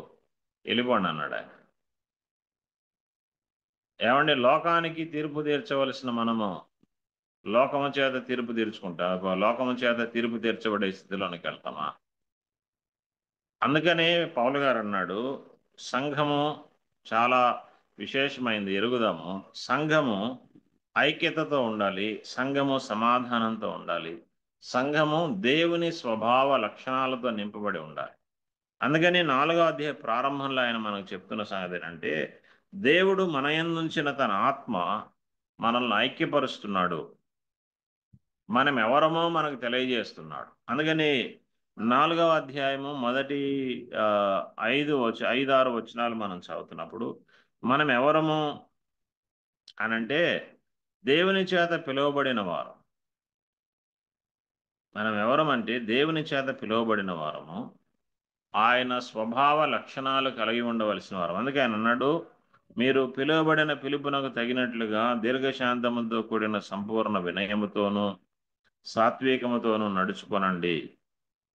వెళ్ళిపోండి అన్నాడు ఆయన. ఏమండి, లోకానికి తీర్పు తీర్చవలసిన మనము లోకము చేత తీర్పు తీర్చుకుంటా లోకము చేత తీర్పు తీర్చబడే స్థితిలోనికి వెళ్తామా? అందుకనే పౌలు గారు అన్నాడు, సంఘము చాలా విశేషమైంది, ఎరుగుదాము. సంఘము ఐక్యతతో ఉండాలి, సంఘము సమాధానంతో ఉండాలి, సంఘము దేవుని స్వభావ లక్షణాలతో నింపబడి ఉండాలి. అందుకని 4వ అధ్యాయ ప్రారంభంలో ఆయన మనకు చెప్తున్న సంగతి ఏంటంటే, దేవుడు మన యందుంచిన తన ఆత్మ మనల్ని ఐక్యపరుస్తున్నాడు, మనం ఎవరమో మనకు తెలియజేస్తున్నాడు. అందుకని 4వ అధ్యాయము మొదటి 5-6 వచనాలు మనం చదువుతున్నప్పుడు మనం ఎవరము అనంటే దేవుని చేత పిలువబడిన వారు. మనం ఎవరమంటే దేవుని చేత పిలువబడిన వారము, ఆయన స్వభావ లక్షణాలు కలిగి ఉండవలసిన వారు. అందుకే ఆయన అన్నాడు, మీరు పిలువబడిన పిలుపునకు తగినట్లుగా దీర్ఘశాంతముతో కూడిన సంపూర్ణ వినయముతోనూ సాత్వికముతోనూ నడుచుకొనండి.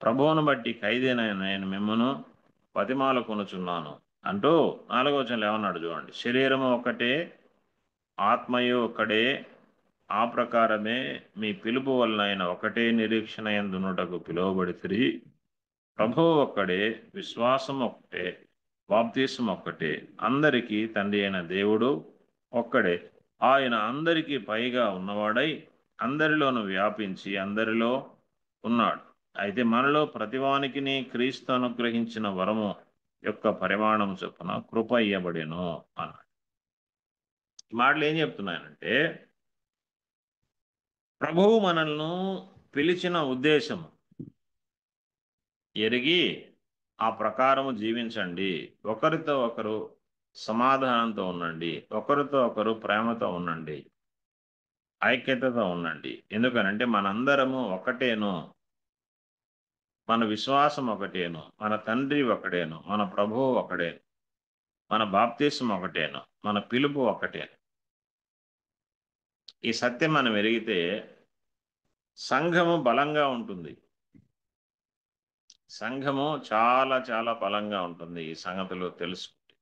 ప్రభువును బట్టి ఖైదైన నేను మిమ్మును పతిమాల కొనుచున్నాను అంటూ 4వ వచనంలో ఏమన్నాడు చూడండి. శరీరము ఒక్కటే, ఆత్మయు ఒక్కడే, ఆ ప్రకారమే మీ పిలుపు వలన ఆయన ఒకటే నిరీక్షణ యందునుటకు పిలువబడితిరి. ప్రభువు ఒక్కడే, విశ్వాసం ఒక్కటే, బాప్తీసం ఒక్కటే, అందరికీ తండ్రి అయిన దేవుడు ఒక్కడే. ఆయన అందరికీ పైగా ఉన్నవాడై అందరిలోనూ వ్యాపించి అందరిలో ఉన్నాడు. అయితే మనలో ప్రతివానికిని క్రీస్తు అనుగ్రహించిన వరము యొక్క పరిమాణం చొప్పున కృప ఇయ్యబడెను అన్నాడు. ఈ మాటలు ఏం చెప్తున్నాయనంటే, ప్రభువు మనల్ని పిలిచిన ఉద్దేశం ఎరిగి ఆ ప్రకారము జీవించండి, ఒకరితో ఒకరు సమాధానంతో ఉండండి, ఒకరితో ఒకరు ప్రేమతో ఉండండి, ఐక్యతతో ఉండండి. ఎందుకనంటే మనందరము ఒకటేను, మన విశ్వాసం ఒకటేను, మన తండ్రి ఒకటేను, మన ప్రభువు ఒకటేను, మన బాప్తీసం ఒకటేను, మన పిలుపు ఒకటేను. ఈ సత్యం మనం ఎరిగితే సంఘము బలంగా ఉంటుంది. సంఘము చాలా చాలా బలంగా ఉంటుంది. ఈ సంగతులు తెలుసుకుంటే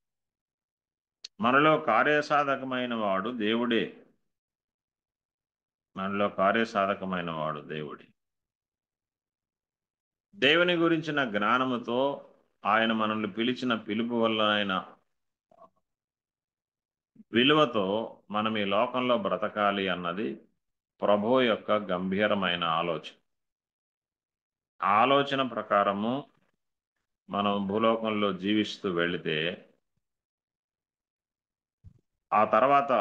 మనలో కార్యసాధకమైన వాడు దేవుడే. మనలో కార్యసాధకమైన వాడు దేవుడే. దేవుని గురించిన జ్ఞానముతో, ఆయన మనల్ని పిలిచిన పిలుపు వల్ల ఆయన విలువతో మనం ఈ లోకంలో బ్రతకాలి అన్నది ప్రభువు యొక్క గంభీరమైన ఆలోచన. ఆలోచన ప్రకారము మనం భూలోకంలో జీవిస్తూ వెళితే ఆ తర్వాత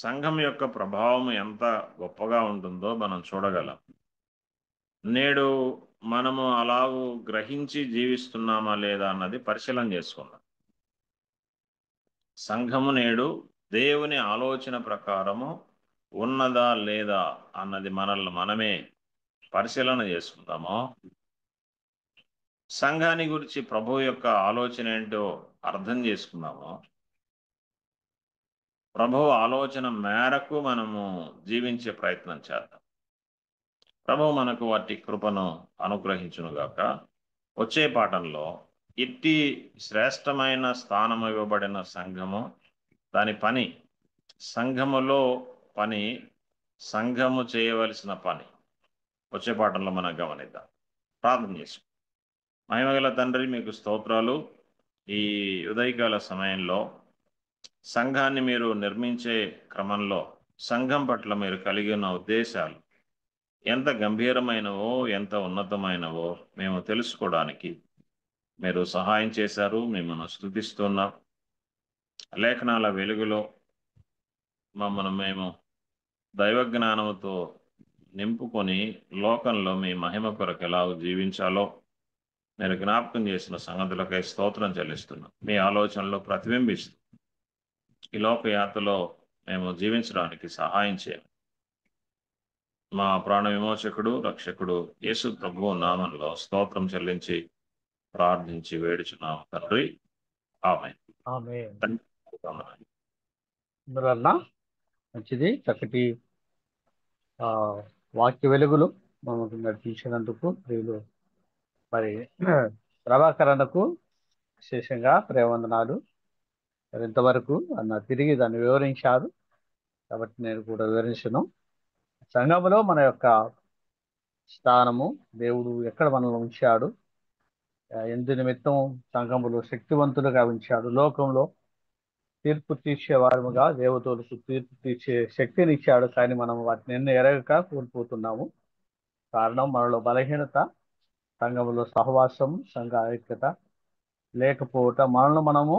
సంఘం యొక్క ప్రభావం ఎంత గొప్పగా ఉంటుందో మనం చూడగలం. నేడు మనము అలాగూ గ్రహించి జీవిస్తున్నామా లేదా అన్నది పరిశీలన చేసుకుందాం. సంఘము నేడు దేవుని ఆలోచన ప్రకారము ఉన్నదా లేదా అన్నది మనల్ని మనమే పరిశీలన చేసుకుందామో, సంఘాన్ని గురించి ప్రభు యొక్క ఆలోచన ఏంటో అర్థం చేసుకుందామో, ప్రభువు ఆలోచన మేరకు మనము జీవించే ప్రయత్నం చేద్దాం. ప్రభువు మనకు వాటి కృపను అనుగ్రహించునుగాక. వచ్చే పాఠంలో ఇట్టి శ్రేష్టమైన స్థానం ఇవ్వబడిన సంఘము, దాని పని, సంఘములో పని, సంఘము చేయవలసిన పని వచ్చే పాఠంలో మనం గమనిద్దాం. ప్రార్థన చేసుకుందాం. మహిమగల తండ్రి, మీకు స్తోత్రాలు. ఈ ఉదయకాల సమయంలో సంఘాన్ని మీరు నిర్మించే క్రమంలో సంఘం పట్ల మీరు కలిగి ఉన్న ఉద్దేశాలు ఎంత గంభీరమైనవో, ఎంత ఉన్నతమైనవో మేము తెలుసుకోవడానికి మీరు సహాయం చేశారు, మిమ్మల్ని స్తుతిస్తున్నాం. లేఖనాల వెలుగులో మమ్మల్ని మేము దైవ జ్ఞానంతో నింపుకొని లోకంలో మీ మహిమ కొరకు ఎలా జీవించాలో మీరు జ్ఞాపకం చేసిన సంగతులకై స్తోత్రం చెల్లిస్తున్నాం. మీ ఆలోచనలో ప్రతిబింబిస్తూ ఈ లోకయాత్రలో మేము జీవించడానికి సహాయం చేయండి. మా ప్రాణ విమోచకుడు రక్షకుడు యేసు ప్రభువు నామంలో స్తోత్రం చెల్లించి ప్రార్థించి వేడుచున్నాము తండ్రి. ఆమేన్. ఆమేన్. ఆమేన్. అందువలన మంచిది, చక్కటి వాక్య వెలుగులు మమ్మల్ని నడిపించినందుకు ప్రియులు మరి ప్రభాకరణకు విశేషంగా ప్రేమవందనాలు. మరి ఇంతవరకు అన్న తిరిగి దాన్ని వివరించారు కాబట్టి నేను కూడా వివరించను. సంఘములో మన యొక్క స్థానము, దేవుడు ఎక్కడ మనల్ని ఉంచాడు, ఎందు నిమిత్తం సంఘములో శక్తివంతులుగా ఉంచాడు, లోకంలో తీర్పు తీర్చేవారుగా దేవతలకు తీర్పు తీర్చే శక్తిని ఇచ్చాడు. కానీ మనం వాటిని ఎన్నో ఎరగక కోల్పోతున్నాము. కారణం మనలో బలహీనత, సంఘములో సహవాసం, సంఘ ఐక్యత లేకపోవటం, మనల్ని మనము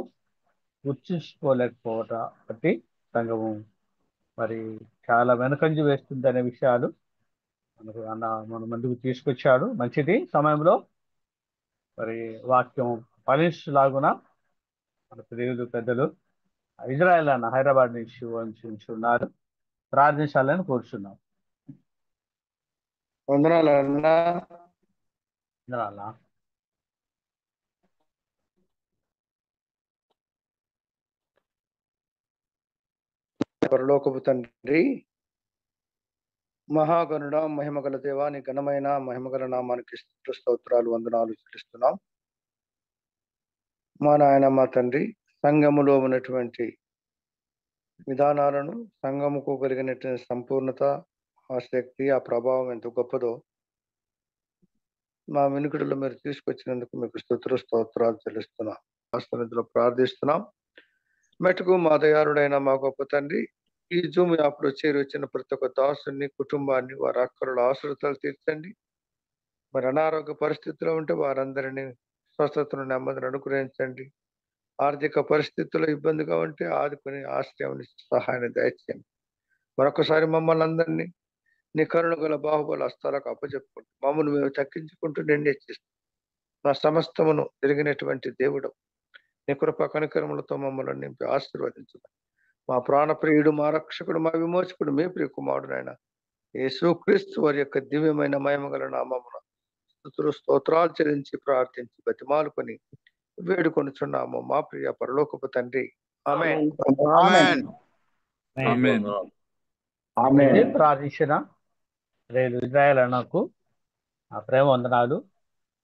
గుర్తించుకోలేకపోవటం బట్టి సంఘము మరి చాలా వెనకంజ వేస్తుంది అనే విషయాలు మనకు మన ముందుకు తీసుకొచ్చాడు. మంచిది, సమయంలో మరి వాక్యం ఫలించులాగున మన ప్రియులు పెద్దలు ఇజ్రాయెల్ అన్న హైదరాబాద్ నుంచి ఉన్నారు, ప్రార్థించాలని కోరుచున్నాం. వందనాలు అన్నా. ఇంద్రాల పరలోకపు తండ్రి, మహాగణుడ, మహిమగల దేవా, నీ ఘనమైన మహిమగల నామానికి స్తోత్రాలు వందనాలు చెల్లిస్తున్నాం. మా నాయన, మా తండ్రి, సంఘములో ఉన్నటువంటి విధానాలను, సంఘముకు కలిగినటువంటి సంపూర్ణత, ఆ శక్తి, ఆ ప్రభావం ఎంత గొప్పదో మా వినుకుడులో మీరు తీసుకొచ్చినందుకు మీకు స్తోత్రాలు చెల్లిస్తున్నాం. ఆశ్రమంలో ప్రార్థిస్తున్నాం. మెటుకు మా దయాళుడైన మా గొప్ప తండ్రి, ఈ జూమ్ యాప్లో చేరి వచ్చిన ప్రతి ఒక్క దాసుని, కుటుంబాన్ని, వారి అక్కరుల ఆశ్రితాలు తీర్చండి. మరి అనారోగ్య పరిస్థితిలో ఉంటే వారందరినీ స్వస్థతను, నెమ్మదిని అనుగ్రహించండి. ఆర్థిక పరిస్థితుల్లో ఇబ్బందిగా ఉంటే ఆదుకుని ఆశ్రయం, సహాయాన్ని దయచేయండి. మరొకసారి మమ్మల్ని అందరినీ నీ కరుణ గల బాహుబల హస్తాలకు అప్పచెప్పుకుంటూ మమ్మల్ని మేము తగ్గించుకుంటూ నిర్ణయిస్తాం. నా సమస్తమును తిరిగినటువంటి దేవుడు, నీ కృప కనికరములతో మమ్మల్ని నింపి ఆశీర్వదించమని మా ప్రాణప్రియుడు, మా రక్షకుడు, మా విమోచకుడు, మీ ప్రియ కుమారుడు అయిన యేసుక్రీస్తు వారి యొక్క దివ్యమైన మహిమగల నామమున స్తోత్రాలు చెల్లించి ప్రార్థించి బతిమాలుకొని వేడుకొనుచున్నాము మా ప్రియ పరలోకపు తండ్రి. ఆమేన్. ప్రార్థించిన రేలు ఇజ్రాయెల్ అన్నకు ఆ ప్రేమ వందనాలు.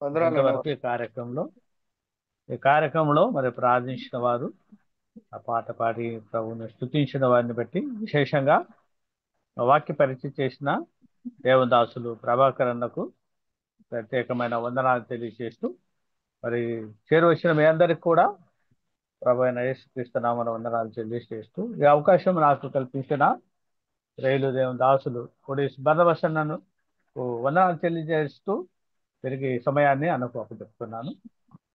ఇంతవరకు ఈ కార్యక్రమంలో మరి ప్రార్థించిన వారు, ఆ పాట పాడి ప్రభువుని స్తుతించిన వారిని బట్టి, విశేషంగా వాక్య పరిచయం చేసిన దేవదాసులు ప్రభాకర్ అన్నకు ప్రత్యేకమైన వందనాలు తెలియజేస్తూ, మరి చేరువచ్చిన మీ అందరికి కూడా ప్రభు అయిన యేసుక్రీస్తు నామమున వందనాలు తెలియజేస్తూ, ఈ అవకాశం నాకు కల్పించిన రైలు దేవదాసులు కొడేసి బర్నబాస్ అన్నను వందనాలు తెలియజేస్తూ తిరిగి సమయాన్ని అన్నకు అప్పచెప్తున్నాను.